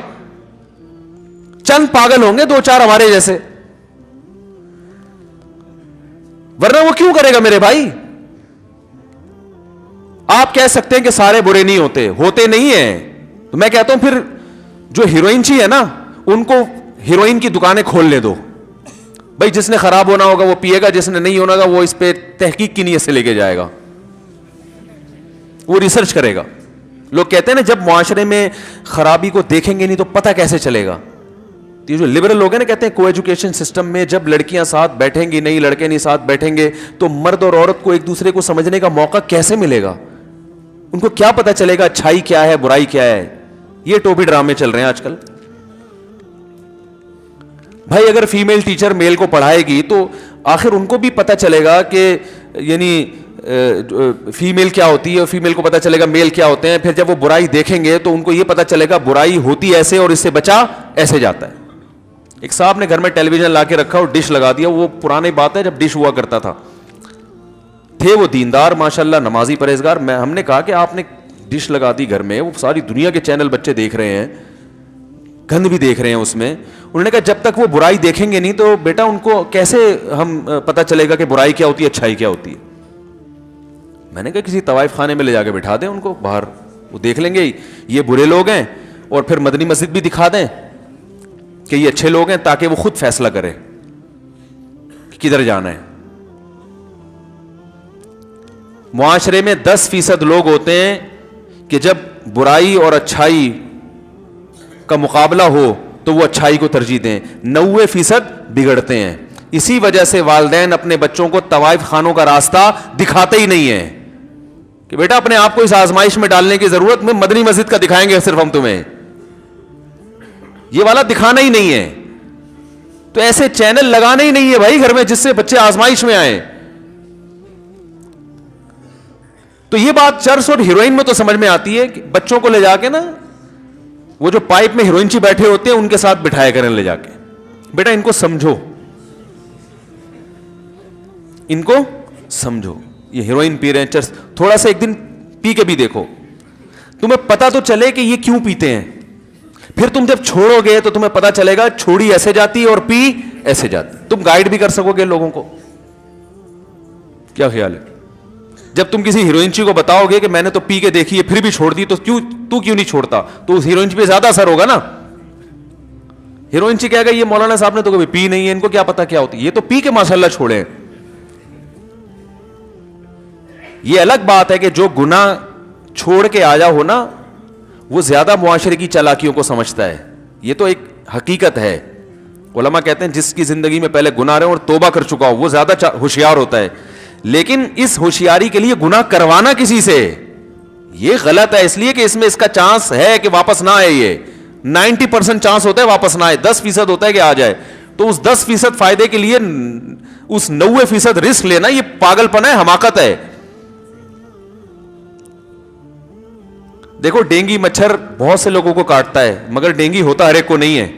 Speaker 1: چند پاگل ہوں گے, 2-4 ہمارے جیسے, ورنہ وہ کیوں کرے گا میرے بھائی؟ آپ کہہ سکتے ہیں کہ سارے برے نہیں ہوتے, ہوتے نہیں ہیں. تو میں کہتا ہوں پھر جو ہیروئن چی ہے نا ان کو ہیروئن کی دکانیں کھول لے دو. بھائی جس نے خراب ہونا ہوگا وہ پیے گا, جس نے نہیں ہونا ہوگا وہ اس پہ تحقیق کی نیت سے لے کے جائے گا, وہ ریسرچ کرے گا. لوگ کہتے ہیں نا جب معاشرے میں خرابی کو دیکھیں گے نہیں تو پتہ کیسے چلے گا؟ یہ جو لبرل لوگ ہیں نا کہتے ہیں کو ایجوکیشن سسٹم میں جب لڑکیاں ساتھ بیٹھیں گی نہیں, لڑکے نہیں ساتھ بیٹھیں گے, تو مرد اور عورت کو ایک دوسرے کو سمجھنے کا موقع کیسے ملے گا؟ ان کو کیا پتا چلے گا اچھائی کیا ہے برائی کیا ہے؟ یہ ٹوپی ڈرامے چل رہے ہیں آج کل. بھائی اگر فیمیل ٹیچر میل کو پڑھائے گی تو آخر ان کو بھی پتا چلے گا کہ یعنی فیمیل کیا ہوتی ہے, اور فیمیل کو پتا چلے گا میل کیا ہوتے ہیں. پھر جب وہ برائی دیکھیں گے تو ان کو یہ پتا چلے گا برائی ہوتی ایسے اور اس سے بچا ایسے جاتا ہے. ایک صاحب نے گھر میں ٹیلی ویژن لا کے رکھا اور ڈش لگا دیا. وہ پرانی بات ہے جب ڈش ہوا کرتا تھا, تھے وہ دیندار ماشاءاللہ نمازی پرہیزگار. ہم نے کہا کہ آپ نے ڈش لگا دی گھر میں, وہ ساری دنیا کے چینل بچے دیکھ رہے ہیں, گند بھی دیکھ رہے ہیں اس میں. انہوں نے کہا جب تک وہ برائی دیکھیں گے نہیں تو بیٹا ان کو کیسے ہم پتہ چلے گا کہ برائی کیا ہوتی ہے اچھائی کیا ہوتی ہے. میں نے کہا کسی طوائف خانے میں لے جا کے بٹھا دیں ان کو باہر, وہ دیکھ لیں گے یہ برے لوگ ہیں, اور پھر مدنی مسجد بھی دکھا دیں کہ یہ اچھے لوگ ہیں, تاکہ وہ خود فیصلہ کرے کہ کدھر جانا ہے. معاشرے میں 10% لوگ ہوتے ہیں کہ جب برائی اور اچھائی کا مقابلہ ہو تو وہ اچھائی کو ترجیح دیں. 90% بگڑتے ہیں. اسی وجہ سے والدین اپنے بچوں کو طوائف خانوں کا راستہ دکھاتے ہی نہیں ہیں کہ بیٹا اپنے آپ کو اس آزمائش میں ڈالنے کی ضرورت میں مدنی مسجد کا دکھائیں گے صرف ہم تمہیں, یہ والا دکھانا ہی نہیں ہے. تو ایسے چینل لگانے ہی نہیں ہے بھائی گھر میں جس سے بچے آزمائش میں آئیں. تو یہ بات چرس اور ہیروئن میں تو سمجھ میں آتی ہے کہ بچوں کو لے جا کے نا وہ جو پائپ میں ہیروئنچی بیٹھے ہوتے ہیں ان کے ساتھ بٹھایا کریں لے جا کے, بیٹا ان کو سمجھو, ان کو سمجھو, یہ ہیروئن پی رہے ہیں چرس, تھوڑا سا ایک دن پی کے بھی دیکھو, تمہیں پتا تو چلے کہ یہ کیوں پیتے ہیں. پھر تم جب چھوڑو گے تو تمہیں پتا چلے گا چھوڑی ایسے جاتی اور پی ایسے جاتی. تم گائیڈ بھی کر سکو گے لوگوں کو. کیا خیال ہے؟ جب تم کسی ہیروئنچی کو بتاؤ گے کہ میں نے تو پی کے دیکھی ہے پھر بھی چھوڑ دی, تو کیوں نہیں چھوڑتا, تو اس ہیروئنچی پہ زیادہ اثر ہوگا نا. ہیروئنچی کہے گا یہ مولانا صاحب نے تو کبھی پی نہیں ہے, ان کو کیا پتا کیا ہوتی ہے, یہ تو پی کے ماشاءاللہ چھوڑے. یہ الگ بات ہے کہ جو گناہ چھوڑ کے آیا ہو نا وہ زیادہ معاشرے کی چالاکیوں کو سمجھتا ہے. یہ تو ایک حقیقت ہے. علماء کہتے ہیں جس کی زندگی میں پہلے گناہ رہے اور توبہ کر چکا ہو وہ زیادہ ہوشیار ہوتا ہے. لیکن اس ہوشیاری کے لیے گناہ کروانا کسی سے یہ غلط ہے, اس لیے کہ اس میں اس کا چانس ہے کہ واپس نہ آئے. یہ 90% چانس ہوتا ہے واپس نہ آئے, 10% ہوتا ہے کہ آ جائے. تو اس 10% فائدے کے لیے اس 90% رسک لینا یہ پاگل پنا ہے, حماقت ہے. دیکھو ڈینگی مچھر بہت سے لوگوں کو کاٹتا ہے مگر ڈینگی ہوتا ہر ایک کو نہیں ہے.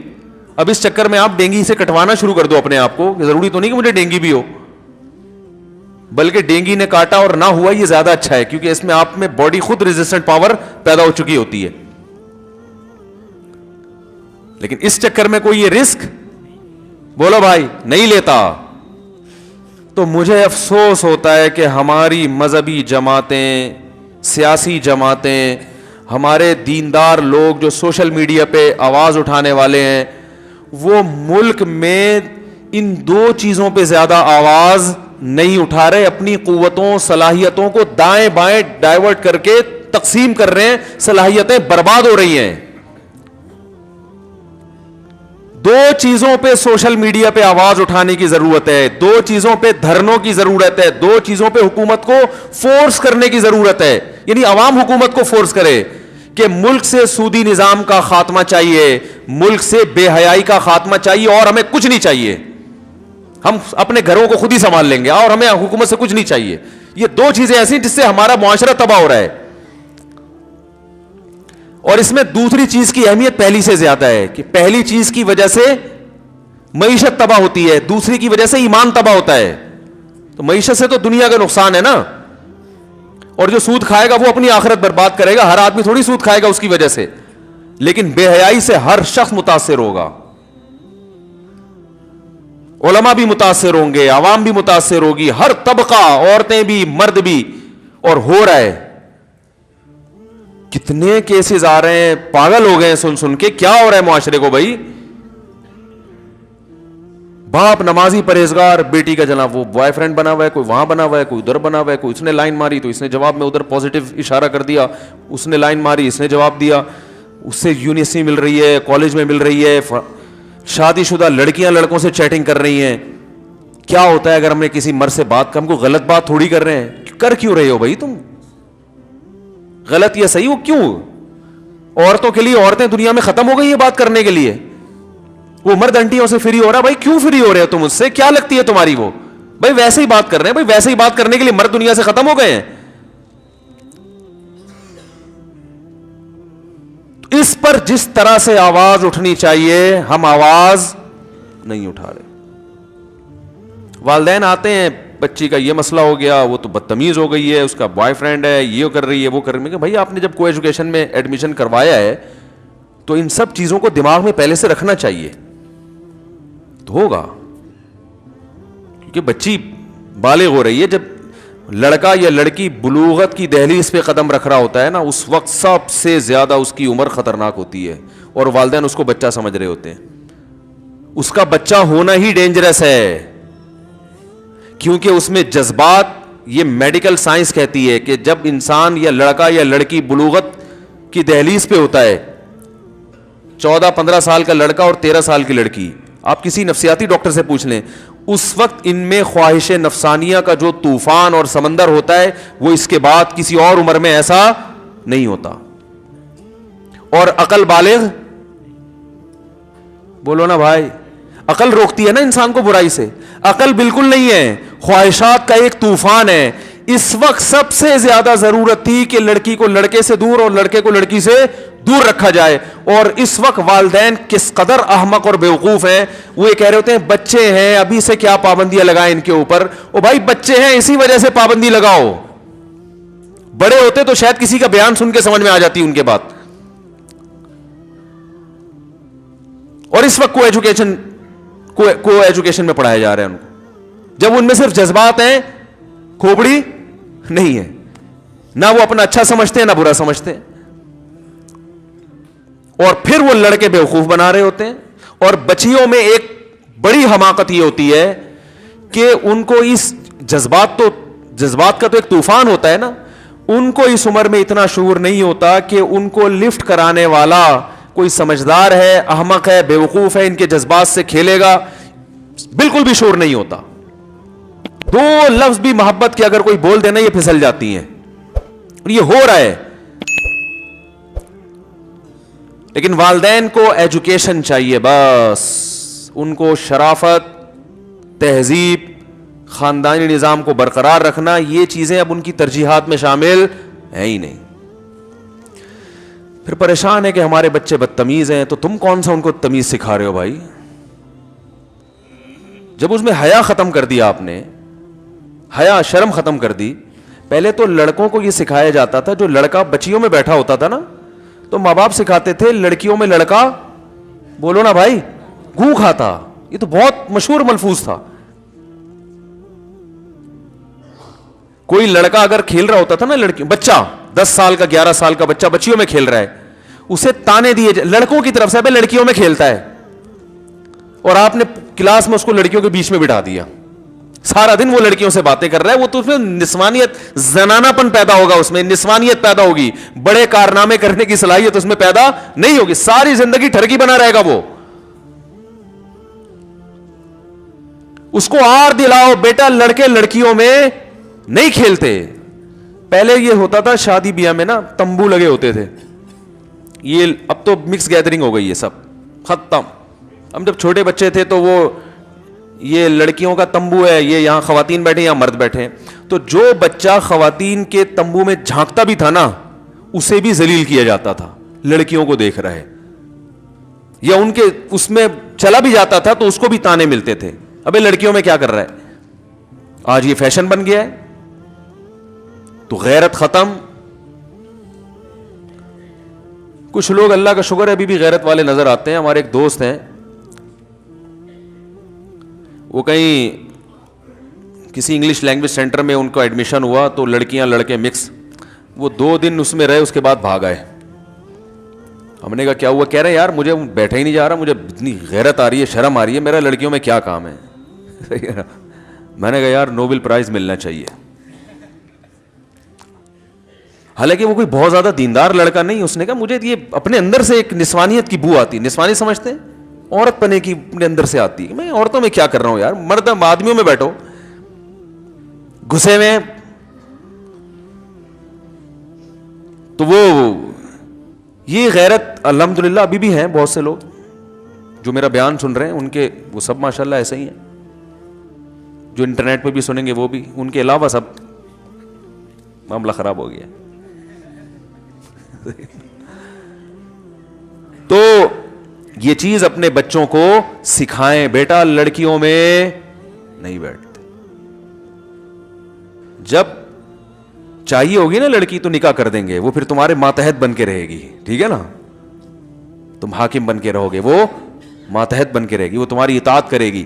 Speaker 1: اب اس چکر میں آپ ڈینگی سے کٹوانا شروع کر دو اپنے آپ کو, کہ ضروری تو نہیں کہ مجھے ڈینگی بھی ہو, بلکہ ڈینگی نے کاٹا اور نہ ہوا یہ زیادہ اچھا ہے, کیونکہ اس میں آپ میں باڈی خود ریزسٹنٹ پاور پیدا ہو چکی ہوتی ہے. لیکن اس چکر میں کوئی یہ رسک بولو بھائی نہیں لیتا. تو مجھے افسوس ہوتا ہے کہ ہماری مذہبی جماعتیں, سیاسی جماعتیں, ہمارے دیندار لوگ جو سوشل میڈیا پہ آواز اٹھانے والے ہیں وہ ملک میں ان 2 چیزوں پہ زیادہ آواز نہیں اٹھا رہے. اپنی قوتوں صلاحیتوں کو دائیں بائیں ڈائیورٹ کر کے تقسیم کر رہے ہیں, صلاحیتیں برباد ہو رہی ہیں. 2 چیزوں پہ سوشل میڈیا پہ آواز اٹھانے کی ضرورت ہے, 2 چیزوں پہ دھرنوں کی ضرورت ہے, 2 چیزوں پہ حکومت کو فورس کرنے کی ضرورت ہے. یعنی عوام حکومت کو فورس کرے کہ ملک سے سودی نظام کا خاتمہ چاہیے, ملک سے بے حیائی کا خاتمہ چاہیے, اور ہمیں کچھ نہیں چاہیے, ہم اپنے گھروں کو خود ہی سنبھال لیں گے اور ہمیں حکومت سے کچھ نہیں چاہیے. یہ 2 چیزیں ایسی جس سے ہمارا معاشرہ تباہ ہو رہا ہے. اور اس میں دوسری چیز کی اہمیت پہلی سے زیادہ ہے کہ پہلی چیز کی وجہ سے معیشت تباہ ہوتی ہے, دوسری کی وجہ سے ایمان تباہ ہوتا ہے. تو معیشت سے تو دنیا کا نقصان ہے نا, اور جو سود کھائے گا وہ اپنی آخرت برباد کرے گا. ہر آدمی تھوڑی سود کھائے گا اس کی وجہ سے, لیکن بے حیائی سے ہر شخص متاثر ہوگا. علماء بھی متاثر ہوں گے, عوام بھی متاثر ہوگی, ہر طبقہ, عورتیں بھی مرد بھی. اور ہو رہا ہے, کتنے کیسز آ رہے ہیں, پاگل ہو گئے سن سن کے. کیا ہو رہا ہے معاشرے کو بھائی؟ باپ نمازی پرہیزگار, بیٹی کا جناب وہ بوائے فرینڈ بنا ہوا ہے, کوئی وہاں بنا ہوا ہے, کوئی ادھر بنا ہوا ہے, کوئی اس نے لائن ماری تو اس نے جواب میں ادھر پازیٹیو اشارہ کر دیا, اس نے لائن ماری اس نے جواب دیا, اس سے یونیورسٹی مل رہی ہے, کالج میں مل رہی ہے, شادی شدہ لڑکیاں لڑکوں سے چیٹنگ کر رہی ہیں. کیا ہوتا ہے اگر ہم نے کسی مرد سے بات ہم کو غلط بات تھوڑی کر رہے ہیں, کر کیوں رہے ہو بھائی تم؟ غلط یا صحیح وہ کیوں؟ عورتوں کے لیے عورتیں دنیا میں ختم ہو گئی یہ بات کرنے کے لیے. وہ مرد انٹیوں سے فری ہو رہا ہے, بھائی کیوں فری ہو رہے ہو تم اس سے؟ کیا لگتی ہے تمہاری وہ؟ بھائی ویسے ہی بات کر رہے ہیں, بھائی ویسے ہی بات کرنے کے لیے مرد دنیا سے ختم ہو گئے ہیں. اس پر جس طرح سے آواز اٹھنی چاہیے ہم آواز نہیں اٹھا رہے. والدین آتے ہیں, بچی کا یہ مسئلہ ہو گیا, وہ تو بدتمیز ہو گئی ہے, اس کا بوائے فرینڈ ہے, یہ کر رہی ہے, وہ کر رہی ہے. بھائی آپ نے جب کو ایجوکیشن میں ایڈمیشن کروایا ہے تو ان سب چیزوں کو دماغ میں پہلے سے رکھنا چاہیے تو ہوگا. کیونکہ بچی بالغ ہو رہی ہے, جب لڑکا یا لڑکی بلوغت کی دہلیز پہ قدم رکھ رہا ہوتا ہے نا, اس وقت سب سے زیادہ اس کی عمر خطرناک ہوتی ہے اور والدین اس کو بچہ سمجھ رہے ہوتے ہیں. اس کا بچہ ہونا ہی ڈینجرس ہے کیونکہ اس میں جذبات, یہ میڈیکل سائنس کہتی ہے کہ جب انسان یا لڑکا یا لڑکی بلوغت کی دہلیز پہ ہوتا ہے, 14-15 سال کا لڑکا اور 13 سال کی لڑکی, آپ کسی نفسیاتی ڈاکٹر سے پوچھ لیں, اس وقت ان میں خواہش نفسانیہ کا جو طوفان اور سمندر ہوتا ہے وہ اس کے بعد کسی اور عمر میں ایسا نہیں ہوتا. اور عقل بالغ, بولو نا بھائی, عقل روکتی ہے نا انسان کو برائی سے, عقل بالکل نہیں ہے, خواہشات کا ایک طوفان ہے. اس وقت سب سے زیادہ ضرورت تھی کہ لڑکی کو لڑکے سے دور اور لڑکے کو لڑکی سے دور رکھا جائے, اور اس وقت والدین کس قدر احمق اور بیوقوف ہیں. وہ یہ کہہ رہے ہوتے ہیں بچے ہیں ابھی سے کیا پابندیاں لگائیں ان کے اوپر. او بھائی بچے ہیں اسی وجہ سے پابندی لگاؤ, بڑے ہوتے تو شاید کسی کا بیان سن کے سمجھ میں آ جاتی ان کے بات. اور اس وقت کو ایجوکیشن میں پڑھایا جا رہا ہے ان کو, جب ان میں صرف جذبات ہیں, کھوپڑی نہیں ہے, نہ وہ اپنا اچھا سمجھتے ہیں نہ برا سمجھتے ہیں. اور پھر وہ لڑکے بیوقوف بنا رہے ہوتے ہیں. اور بچیوں میں ایک بڑی حماقت یہ ہوتی ہے کہ ان کو اس جذبات کا تو ایک طوفان ہوتا ہے نا, ان کو اس عمر میں اتنا شعور نہیں ہوتا کہ ان کو لفٹ کرانے والا کوئی سمجھدار ہے, احمق ہے, بیوقوف ہے, ان کے جذبات سے کھیلے گا, بالکل بھی شعور نہیں ہوتا. 2 لفظ بھی محبت کے اگر کوئی بول دینا یہ پھسل جاتی ہیں, اور یہ ہو رہا ہے. لیکن والدین کو ایجوکیشن چاہیے, بس ان کو شرافت, تہذیب, خاندانی نظام کو برقرار رکھنا, یہ چیزیں اب ان کی ترجیحات میں شامل ہیں ہی نہیں. پھر پریشان ہے کہ ہمارے بچے بدتمیز ہیں, تو تم کون سا ان کو تمیز سکھا رہے ہو بھائی؟ جب اس میں حیا ختم کر دیا آپ نے, حیا شرم ختم کر دی. پہلے تو لڑکوں کو یہ سکھایا جاتا تھا, جو لڑکا بچیوں میں بیٹھا ہوتا تھا نا, تو ماں باپ سکھاتے تھے لڑکیوں میں لڑکا, بولو نا بھائی, گوں کھاتا. یہ تو بہت مشہور ملفوظ تھا. کوئی لڑکا اگر کھیل رہا ہوتا تھا نا, لڑکی بچہ 10 سال کا 11 سال کا بچہ بچیوں میں کھیل رہا ہے, اسے تانے دیے لڑکوں کی طرف سے, ابے لڑکیوں میں کھیلتا ہے, اور آپ نے کلاس میں اس کو لڑکیوں کے بیچ میں بٹھا دیا, سارا دن وہ لڑکیوں سے باتیں کر رہا ہے. وہ تو اس میں نسوانیت, زنانہ پن پیدا ہوگا, اس میں نسوانیت پیدا ہوگی, بڑے کارنامے کرنے کی صلاحیت اس میں پیدا نہیں ہوگی, ساری زندگی ٹھرکی بنا رہے گا. وہ اس کو آر دلاؤ بیٹا لڑکے لڑکیوں میں نہیں کھیلتے. پہلے یہ ہوتا تھا شادی بیاہ میں نا, تمبو لگے ہوتے تھے, یہ اب تو مکس گیدرنگ ہو گئی ہے, سب ختم. ہم جب چھوٹے بچے تھے تو وہ یہ لڑکیوں کا تمبو ہے, یہ یہاں خواتین بیٹھے یا مرد بیٹھے, تو جو بچہ خواتین کے تمبو میں جھانکتا بھی تھا نا, اسے بھی ذلیل کیا جاتا تھا, لڑکیوں کو دیکھ رہا ہے, یا ان کے اس میں چلا بھی جاتا تھا تو اس کو بھی تانے ملتے تھے, ابے لڑکیوں میں کیا کر رہا ہے. آج یہ فیشن بن گیا ہے, تو غیرت ختم. کچھ لوگ اللہ کا شکر ہے ابھی بھی غیرت والے نظر آتے ہیں. ہمارے ایک دوست ہیں, وہ کہیں کسی انگلش لینگویج سینٹر میں ان کو ایڈمیشن ہوا, تو لڑکیاں لڑکے مکس, وہ 2 دن اس میں رہے, اس کے بعد بھاگ آئے. ہم نے کہا کیا ہوا؟ کہہ رہے یار مجھے بیٹھا ہی نہیں جا رہا, مجھے اتنی غیرت آ رہی ہے, شرم آ رہی ہے, میرا لڑکیوں میں کیا کام ہے. میں نے کہا یار نوبل پرائز ملنا چاہیے. حالانکہ وہ کوئی بہت زیادہ دیندار لڑکا نہیں, اس نے کہا مجھے یہ اپنے اندر سے ایک نسوانیت کی بو آتی. نسوانی سمجھتے ہیں عورت پنے کی اپنے اندر سے آتی ہے. میں عورتوں میں کیا کر رہا ہوں یار, مرد آدمیوں میں بیٹھو گھسے میں. تو وہ یہ غیرت الحمدللہ ابھی بھی ہیں بہت سے لوگ جو میرا بیان سن رہے ہیں, ان کے وہ سب ماشاءاللہ ایسے ہی ہیں, جو انٹرنیٹ پہ بھی سنیں گے وہ بھی, ان کے علاوہ سب معاملہ خراب ہو گیا. تو یہ چیز اپنے بچوں کو سکھائیں, بیٹا لڑکیوں میں نہیں بیٹھتے. جب چاہیے ہوگی نا لڑکی تو نکاح کر دیں گے, وہ پھر تمہارے ماتحت بن کے رہے گی, ٹھیک ہے نا, تم حاکم بن کے رہو گے, وہ ماتحت بن کے رہے گی, وہ تمہاری اطاعت کرے گی.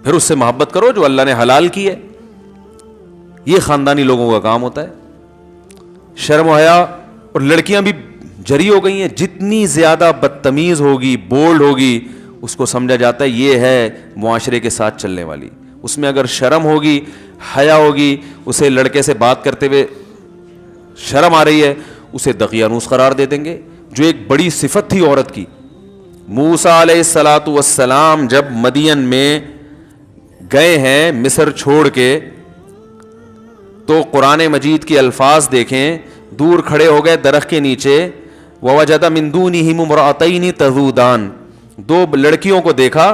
Speaker 1: پھر اس سے محبت کرو جو اللہ نے حلال کی ہے. یہ خاندانی لوگوں کا کام ہوتا ہے. شرم و حیا, اور لڑکیاں بھی جری ہو گئی ہیں, جتنی زیادہ بدتمیز ہوگی, بولڈ ہوگی, اس کو سمجھا جاتا ہے یہ ہے معاشرے کے ساتھ چلنے والی. اس میں اگر شرم ہوگی, حیا ہوگی, اسے لڑکے سے بات کرتے ہوئے شرم آ رہی ہے, اسے دقیانوس قرار دے دیں گے, جو ایک بڑی صفت تھی عورت کی. موسیٰ علیہ الصلاۃ والسلام جب مدین میں گئے ہیں مصر چھوڑ کے, تو قرآن مجید کے الفاظ دیکھیں, دور کھڑے ہو گئے درخت کے نیچے, وَوَجَدَ مِن دُونِهِمُ امْرَأَتَيْنِ تَذُودَانِ, دو لڑکیوں کو دیکھا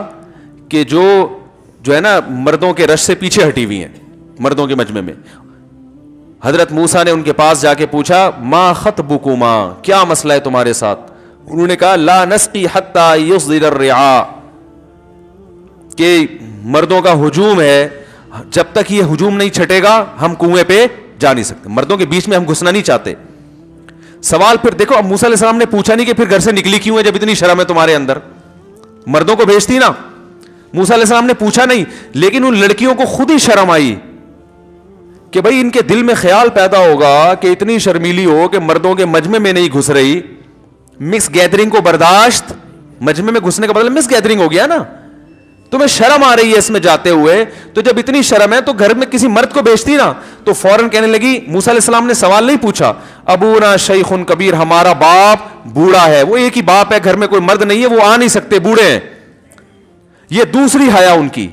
Speaker 1: کہ جو ہے نا مردوں کے رش سے پیچھے ہٹی ہوئی ہیں, مردوں کے مجمع میں. حضرت موسیٰ نے ان کے پاس جا کے پوچھا ما خطبکما, کیا مسئلہ ہے تمہارے ساتھ؟ انہوں نے کہا لا نسقی حتی یصدر الرعاء, کہ مردوں کا ہجوم ہے, جب تک یہ ہجوم نہیں چھٹے گا ہم کنویں پہ جا نہیں سکتے, مردوں کے بیچ میں ہم گھسنا نہیں چاہتے. سوال پھر دیکھو, اب موسیٰ علیہ السلام نے پوچھا نہیں کہ پھر گھر سے نکلی کیوں ہے جب اتنی شرم ہے تمہارے اندر, مردوں کو بھیجتی نا. موسیٰ علیہ السلام نے پوچھا نہیں, لیکن ان لڑکیوں کو خود ہی شرم آئی کہ بھائی ان کے دل میں خیال پیدا ہوگا کہ اتنی شرمیلی ہو کہ مردوں کے مجمع میں نہیں گھس رہی. مکس گیدرنگ کو برداشت, مجمع میں گھسنے کا بدل مکس گیدرنگ ہو گیا نا, تمہیں شرم آ رہی ہے اس میں جاتے ہوئے, تو جب اتنی شرم ہے تو گھر میں کسی مرد کو بھیجتی نا. تو فوراً کہنے لگی, موسیٰ علیہ السلام نے سوال نہیں پوچھا, ابونا شیخ کبیر, ہمارا باپ بوڑھا ہے, وہ ایک ہی باپ ہے, گھر میں کوئی مرد نہیں ہے, وہ آ نہیں سکتے, بوڑھے ہیں. یہ دوسری حیا ان کی,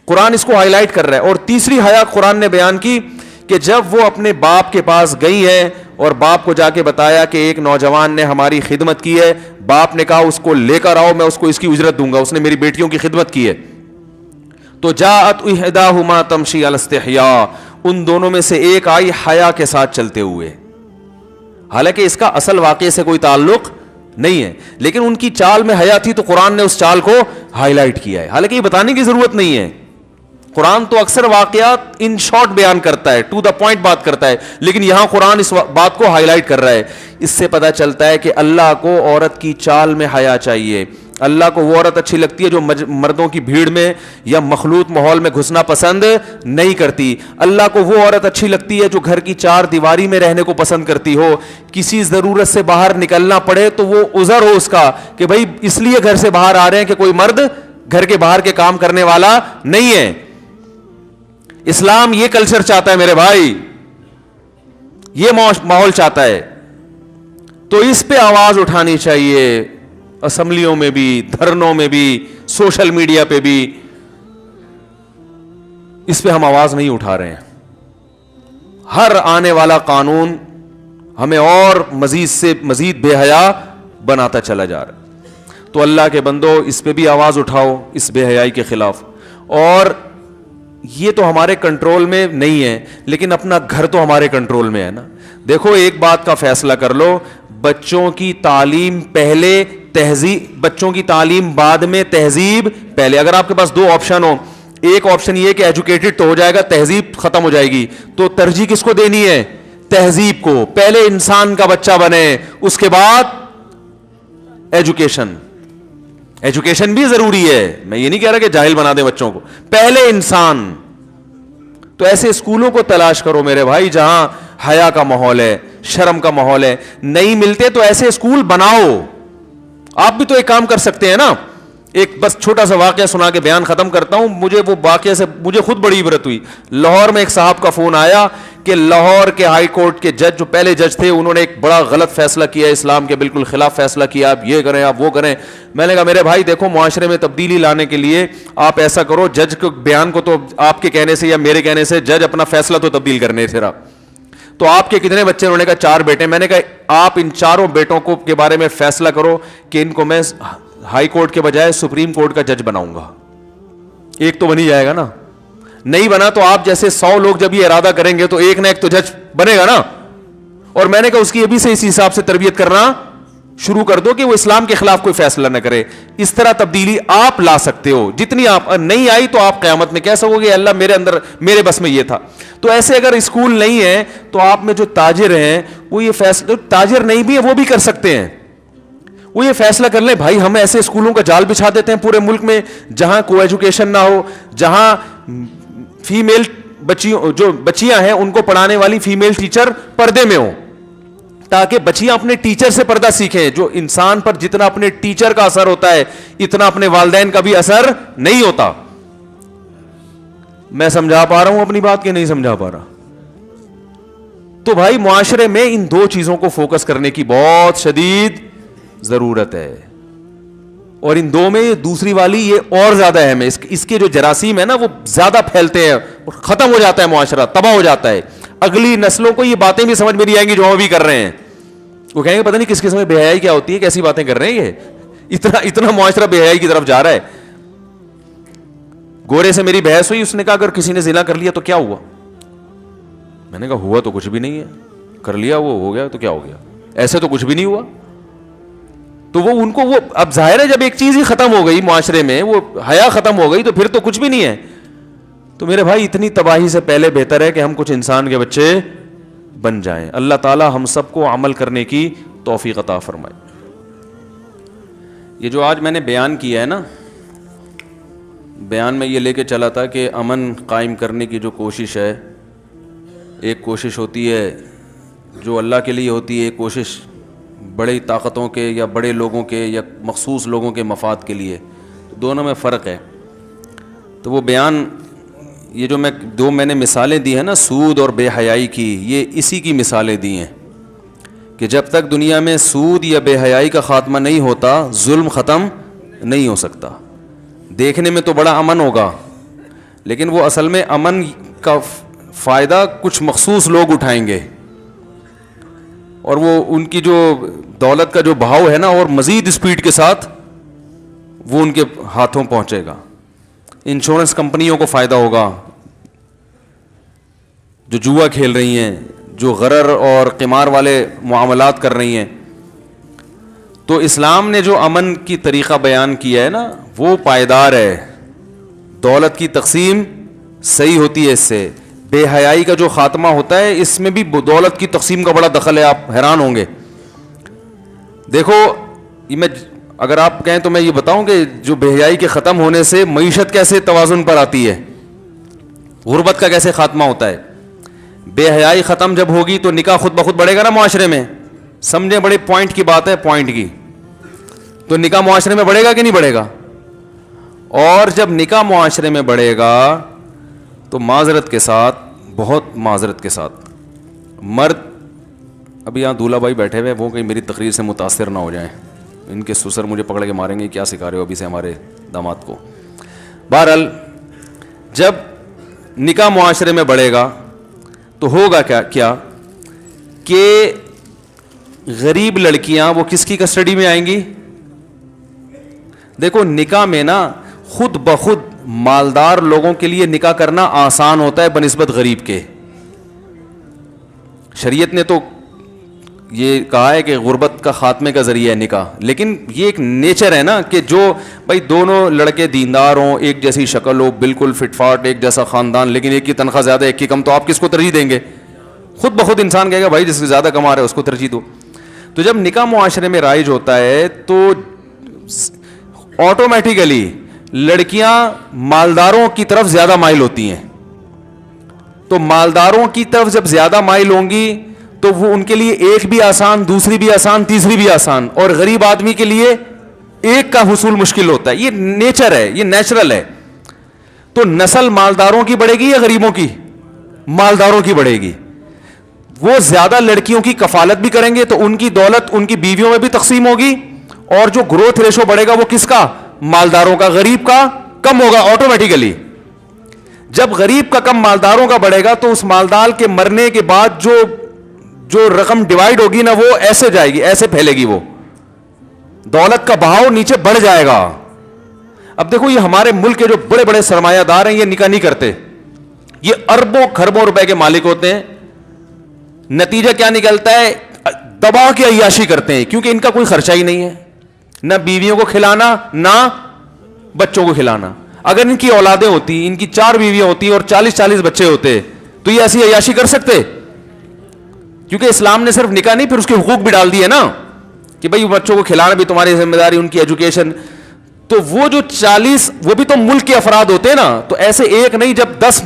Speaker 1: قرآن اس کو ہائی لائٹ کر رہا ہے. اور تیسری حیا قرآن نے بیان کی کہ جب وہ اپنے باپ کے پاس گئی ہے اور باپ کو جا کے بتایا کہ ایک نوجوان نے ہماری خدمت کی ہے, باپ نے کہا اس کو لے کر آؤ, میں اس کو اس کی اجرت دوں گا, اس نے میری بیٹیوں کی خدمت کی ہے. تو جاءت احداہما تمشی علی استحیاء, ان دونوں میں سے ایک آئی حیا کے ساتھ چلتے ہوئے. حالانکہ اس کا اصل واقعے سے کوئی تعلق نہیں ہے, لیکن ان کی چال میں حیا تھی تو قرآن نے اس چال کو ہائی لائٹ کیا ہے. حالانکہ یہ بتانے کی ضرورت نہیں ہے, قرآن تو اکثر واقعات ان شارٹ بیان کرتا ہے, ٹو دا پوائنٹ بات کرتا ہے, لیکن یہاں قرآن اس بات کو ہائی لائٹ کر رہا ہے. اس سے پتہ چلتا ہے کہ اللہ کو عورت کی چال میں حیا چاہیے. اللہ کو وہ عورت اچھی لگتی ہے جو مردوں کی بھیڑ میں یا مخلوط ماحول میں گھسنا پسند نہیں کرتی. اللہ کو وہ عورت اچھی لگتی ہے جو گھر کی چار دیواری میں رہنے کو پسند کرتی ہو. کسی ضرورت سے باہر نکلنا پڑے تو وہ عذر ہو اس کا کہ بھائی اس لیے گھر سے باہر آ رہے ہیں کہ کوئی مرد گھر کے باہر کے کام کرنے والا نہیں ہے. اسلام یہ کلچر چاہتا ہے میرے بھائی, یہ ماحول چاہتا ہے. تو اس پہ آواز اٹھانی چاہیے, اسمبلیوں میں بھی, دھرنوں میں بھی, سوشل میڈیا پہ بھی. اس پہ ہم آواز نہیں اٹھا رہے ہیں. ہر آنے والا قانون ہمیں اور مزید سے مزید بے حیا بناتا چلا جا رہا ہے. تو اللہ کے بندو اس پہ بھی آواز اٹھاؤ, اس بے حیائی کے خلاف. اور یہ تو ہمارے کنٹرول میں نہیں ہے, لیکن اپنا گھر تو ہمارے کنٹرول میں ہے نا. دیکھو ایک بات کا فیصلہ کر لو, بچوں کی تعلیم پہلے, تہذیب, بچوں کی تعلیم بعد میں, تہذیب پہلے. اگر آپ کے پاس دو آپشن ہو, ایک آپشن یہ کہ ایجوکیٹڈ تو ہو جائے گا, تہذیب ختم ہو جائے گی, تو ترجیح کس کو دینی ہے؟ تہذیب کو. پہلے انسان کا بچہ بنے, اس کے بعد ایجوکیشن. ایجوکیشن بھی ضروری ہے, میں یہ نہیں کہہ رہا کہ جاہل بنا دیں بچوں کو, پہلے انسان. تو ایسے اسکولوں کو تلاش کرو میرے بھائی جہاں حیا کا ماحول ہے, شرم کا ماحول ہے. نہیں ملتے تو ایسے اسکول بناؤ. آپ بھی تو ایک کام کر سکتے ہیں نا. ایک بس چھوٹا سا واقعہ سنا کے بیان ختم کرتا ہوں. مجھے وہ واقعے سے مجھے خود بڑی عبرت ہوئی. لاہور میں ایک صاحب کا فون آیا کہ لاہور کے ہائی کورٹ کے جج جو پہلے جج تھے انہوں نے ایک بڑا غلط فیصلہ کیا, اسلام کے بالکل خلاف فیصلہ کیا, آپ یہ کریں آپ وہ کریں. میں نے کہا میرے بھائی دیکھو, معاشرے میں تبدیلی لانے کے لیے آپ ایسا کرو, جج کے بیان کو تو آپ کے کہنے سے یا میرے کہنے سے جج اپنا فیصلہ تو تبدیل کرنے تھے. تو آپ کے کتنے بچے؟ انہوں نے کہا 4 بیٹے. میں نے کہا آپ ان 4 بیٹوں کو کے بارے میں فیصلہ کرو کہ ان کو میں ہائی کورٹ کے بجائے سپریم کورٹ کا جج بناؤں گا. ایک تو بن ہی جائے گا نا, نہیں بنا تو آپ جیسے 100 لوگ جب یہ ارادہ کریں گے تو ایک نہ ایک تو جج بنے گا نا. اور میں نے کہا اس کی ابھی سے اسی حساب سے تربیت کرنا شروع کر دو کہ وہ اسلام کے خلاف کوئی فیصلہ نہ کرے. اس طرح تبدیلی آپ لا سکتے ہو. جتنی آپ نہیں آئی تو آپ قیامت میں کہہ سکو گے اللہ میرے اندر میرے بس میں یہ تھا. تو ایسے اگر اسکول نہیں ہے تو آپ میں جو تاجر ہیں وہ یہ فیصلہ, تاجر نہیں بھی ہے وہ بھی کر سکتے ہیں, وہ یہ فیصلہ کر لیں بھائی ہم ایسے اسکولوں کا جال بچھا دیتے ہیں پورے ملک میں جہاں کو ایجوکیشن نہ ہو, جہاں فیمیل بچیوں جو بچیاں ہیں ان کو پڑھانے والی فیمیل ٹیچر پردے میں ہوں, تاکہ بچیاں اپنے ٹیچر سے پردہ سیکھیں. جو انسان پر جتنا اپنے ٹیچر کا اثر ہوتا ہے اتنا اپنے والدین کا بھی اثر نہیں ہوتا. میں سمجھا پا رہا ہوں اپنی بات کہ نہیں سمجھا پا رہا؟ تو بھائی معاشرے میں ان 2 چیزوں کو فوکس کرنے کی بہت شدید ضرورت ہے, اور ان 2 میں دوسری والی یہ اور زیادہ اہم ہے. اس کے جو جراثیم ہے نا وہ زیادہ پھیلتے ہیں اور ختم ہو جاتا ہے معاشرہ, تباہ ہو جاتا ہے. اگلی نسلوں کو یہ باتیں بھی سمجھ میں نہیں آئیں گی جو ہم ابھی کر رہے ہیں. وہ کہیں گے پتہ نہیں کس قسم میں بے حیائی کیا ہوتی ہے, کیسی باتیں کر رہے ہیں یہ, اتنا معاشرہ بے حیائی کی طرف جا رہا ہے. گورے سے میری بحث ہوئی, اس نے کہا اگر کسی نے زنا کر لیا تو کیا ہوا؟ میں نے کہا ہوا تو کچھ بھی نہیں ہے, کر لیا وہ ہو گیا تو کیا ہو گیا, ایسے تو کچھ بھی نہیں ہوا. تو وہ ان کو وہ اب ظاہر ہے جب ایک چیز ہی ختم ہو گئی معاشرے میں, وہ حیا ختم ہو گئی تو پھر تو کچھ بھی نہیں ہے. تو میرے بھائی اتنی تباہی سے پہلے بہتر ہے کہ ہم کچھ انسان کے بچے بن جائیں. اللہ تعالی ہم سب کو عمل کرنے کی توفیق عطا فرمائے. یہ جو آج میں نے بیان کیا ہے نا, بیان میں یہ لے کے چلا تھا کہ امن قائم کرنے کی جو کوشش ہے, ایک کوشش ہوتی ہے جو اللہ کے لیے ہوتی ہے, ایک کوشش بڑی طاقتوں کے یا بڑے لوگوں کے یا مخصوص لوگوں کے مفاد کے لیے. دونوں میں فرق ہے. تو وہ بیان یہ جو میں نے مثالیں دی ہیں نا سود اور بے حیائی کی, یہ اسی کی مثالیں دی ہیں کہ جب تک دنیا میں سود یا بے حیائی کا خاتمہ نہیں ہوتا ظلم ختم نہیں ہو سکتا. دیکھنے میں تو بڑا امن ہوگا لیکن وہ اصل میں امن کا فائدہ کچھ مخصوص لوگ اٹھائیں گے, اور وہ ان کی جو دولت کا جو بہاؤ ہے نا اور مزید اسپیڈ کے ساتھ وہ ان کے ہاتھوں پہنچے گا. انشورنس کمپنیوں کو فائدہ ہوگا جو جوا کھیل رہی ہیں, جو غرر اور قمار والے معاملات کر رہی ہیں. تو اسلام نے جو امن کی طریقہ بیان کیا ہے نا وہ پائیدار ہے. دولت کی تقسیم صحیح ہوتی ہے اس سے. بے حیائی کا جو خاتمہ ہوتا ہے اس میں بھی دولت کی تقسیم کا بڑا دخل ہے, آپ حیران ہوں گے. دیکھو میں اگر آپ کہیں تو میں یہ بتاؤں کہ جو بے حیائی کے ختم ہونے سے معیشت کیسے توازن پر آتی ہے, غربت کا کیسے خاتمہ ہوتا ہے. بے حیائی ختم جب ہوگی تو نکاح خود بخود بڑھے گا نا معاشرے میں. سمجھیں بڑے پوائنٹ کی بات ہے, پوائنٹ کی. تو نکاح معاشرے میں بڑھے گا کہ نہیں بڑھے گا؟ اور جب نکاح معاشرے میں بڑھے گا تو معذرت کے ساتھ, بہت معذرت کے ساتھ, مرد, ابھی یہاں دولہا بھائی بیٹھے ہوئے, وہ کہیں میری تقریر سے متاثر نہ ہو جائیں, ان کے سسر مجھے پکڑ کے ماریں گے کیا سکھا رہے ہو ابھی سے ہمارے داماد کو. بہرحال جب نکاح معاشرے میں بڑھے گا تو ہوگا کیا کہ غریب لڑکیاں وہ کس کی کسٹڈی میں آئیں گی؟ دیکھو نکاح میں نا خود بخود مالدار لوگوں کے لیے نکاح کرنا آسان ہوتا ہے بنسبت غریب کے. شریعت نے تو یہ کہا ہے کہ غربت کا خاتمے کا ذریعہ ہے نکاح, لیکن یہ ایک نیچر ہے نا کہ جو بھائی دونوں لڑکے دیندار ہوں, ایک جیسی شکل ہو, بالکل فٹ فاٹ, ایک جیسا خاندان, لیکن ایک کی تنخواہ زیادہ ایک کی کم, تو آپ کس کو ترجیح دیں گے؟ خود بخود انسان کہے گا بھائی جس سے زیادہ کما رہا ہے اس کو ترجیح دو. تو جب نکاح معاشرے میں رائج ہوتا ہے تو آٹومیٹیکلی لڑکیاں مالداروں کی طرف زیادہ مائل ہوتی ہیں. تو مالداروں کی طرف جب زیادہ مائل ہوں گی تو وہ ان کے لیے ایک بھی آسان, دوسری بھی آسان, تیسری بھی آسان, اور غریب آدمی کے لیے ایک کا حصول مشکل ہوتا ہے. یہ نیچر ہے, یہ نیچرل ہے. تو نسل مالداروں کی بڑھے گی یا غریبوں کی؟ مالداروں کی بڑھے گی. وہ زیادہ لڑکیوں کی کفالت بھی کریں گے تو ان کی دولت ان کی بیویوں میں بھی تقسیم ہوگی, اور جو گروتھ ریشو بڑھے گا وہ کس کا؟ مالداروں کا. غریب کا کم ہوگا آٹومیٹیکلی. جب غریب کا کم مالداروں کا بڑھے گا تو اس مالدار کے مرنے کے بعد جو رقم ڈیوائیڈ ہوگی نا وہ ایسے جائے گی, ایسے پھیلے گی, وہ دولت کا بہاؤ نیچے بڑھ جائے گا. اب دیکھو یہ ہمارے ملک کے جو بڑے بڑے سرمایہ دار ہیں یہ نکاح نہیں کرتے, یہ اربوں کھربوں روپے کے مالک ہوتے ہیں. نتیجہ کیا نکلتا ہے؟ دبا کے عیاشی کرتے ہیں, کیونکہ ان کا کوئی خرچہ ہی نہیں ہے, نہ بیویوں کو کھلانا نہ بچوں کو کھلانا. اگر ان کی اولادیں ہوتی, ان کی 4 بیویاں ہوتی اور 40 بچے ہوتے تو یہ ایسی عیاشی کر سکتے؟ کیونکہ اسلام نے صرف نکاح نہیں پھر اس کے حقوق بھی ڈال دیے نا, کہ بھائی بچوں کو کھلانا بھی تمہاری ذمہ داری, ان کی ایجوکیشن. تو وہ جو 40 وہ بھی تو ملک کے افراد ہوتے ہیں نا, تو ایسے ایک نہیں, جب 10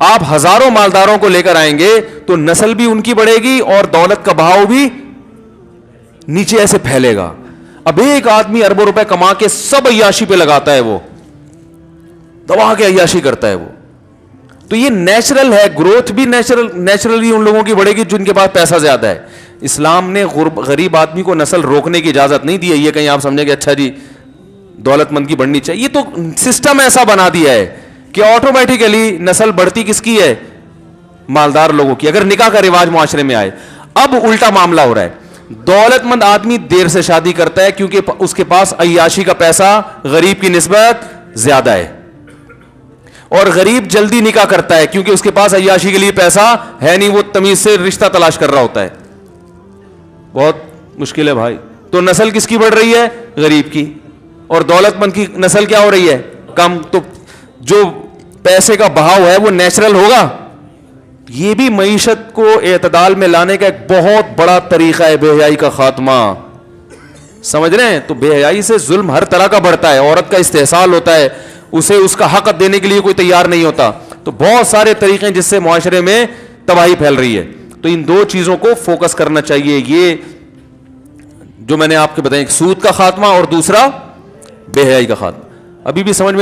Speaker 1: آپ ہزاروں مالداروں کو لے کر آئیں گے تو نسل بھی ان کی بڑھے گی اور دولت کا بہاؤ بھی نیچے ایسے پھیلے گا. اب ایک آدمی اربوں روپے کما کے سب عیاشی پہ لگاتا ہے, وہ دبا کے عیاشی کرتا ہے وہ, تو یہ نیچرل ہے. گروتھ بھی نیچرلی ان لوگوں کی بڑھے گی جن کے پاس پیسہ زیادہ ہے. اسلام نے غریب آدمی کو نسل روکنے کی اجازت نہیں دی ہے. یہ کہیں آپ سمجھیں کہ اچھا جی دولت مند کی بڑھنی چاہیے, یہ تو سسٹم ایسا بنا دیا ہے کہ آٹومیٹیکلی نسل بڑھتی کس کی ہے؟ مالدار لوگوں کی, اگر نکاح کا رواج معاشرے میں آئے. اب الٹا معاملہ ہو رہا ہے, دولت مند آدمی دیر سے شادی کرتا ہے کیونکہ اس کے پاس عیاشی کا پیسہ غریب کی نسبت زیادہ ہے, اور غریب جلدی نکاح کرتا ہے کیونکہ اس کے پاس عیاشی کے لیے پیسہ ہے نہیں, وہ تمیز سے رشتہ تلاش کر رہا ہوتا ہے. بہت مشکل ہے بھائی. تو نسل کس کی بڑھ رہی ہے؟ غریب کی, اور دولت مند کی نسل کیا ہو رہی ہے؟ کم. تو جو پیسے کا بہاؤ ہے وہ نیچرل ہوگا. یہ بھی معیشت کو اعتدال میں لانے کا ایک بہت بڑا طریقہ ہے, بے حیائی کا خاتمہ. سمجھ رہے ہیں؟ تو بے حیائی سے ظلم ہر طرح کا بڑھتا ہے, عورت کا استحصال ہوتا ہے, اسے اس کا حق دینے کے لیے کوئی تیار نہیں ہوتا. تو بہت سارے طریقے جس سے معاشرے میں تباہی پھیل رہی ہے. تو ان 2 چیزوں کو فوکس کرنا چاہیے, یہ جو میں نے آپ کو بتایا, ایک سود کا خاتمہ اور دوسرا بے حیائی کا خاتمہ. ابھی بھی سمجھ میں نہیں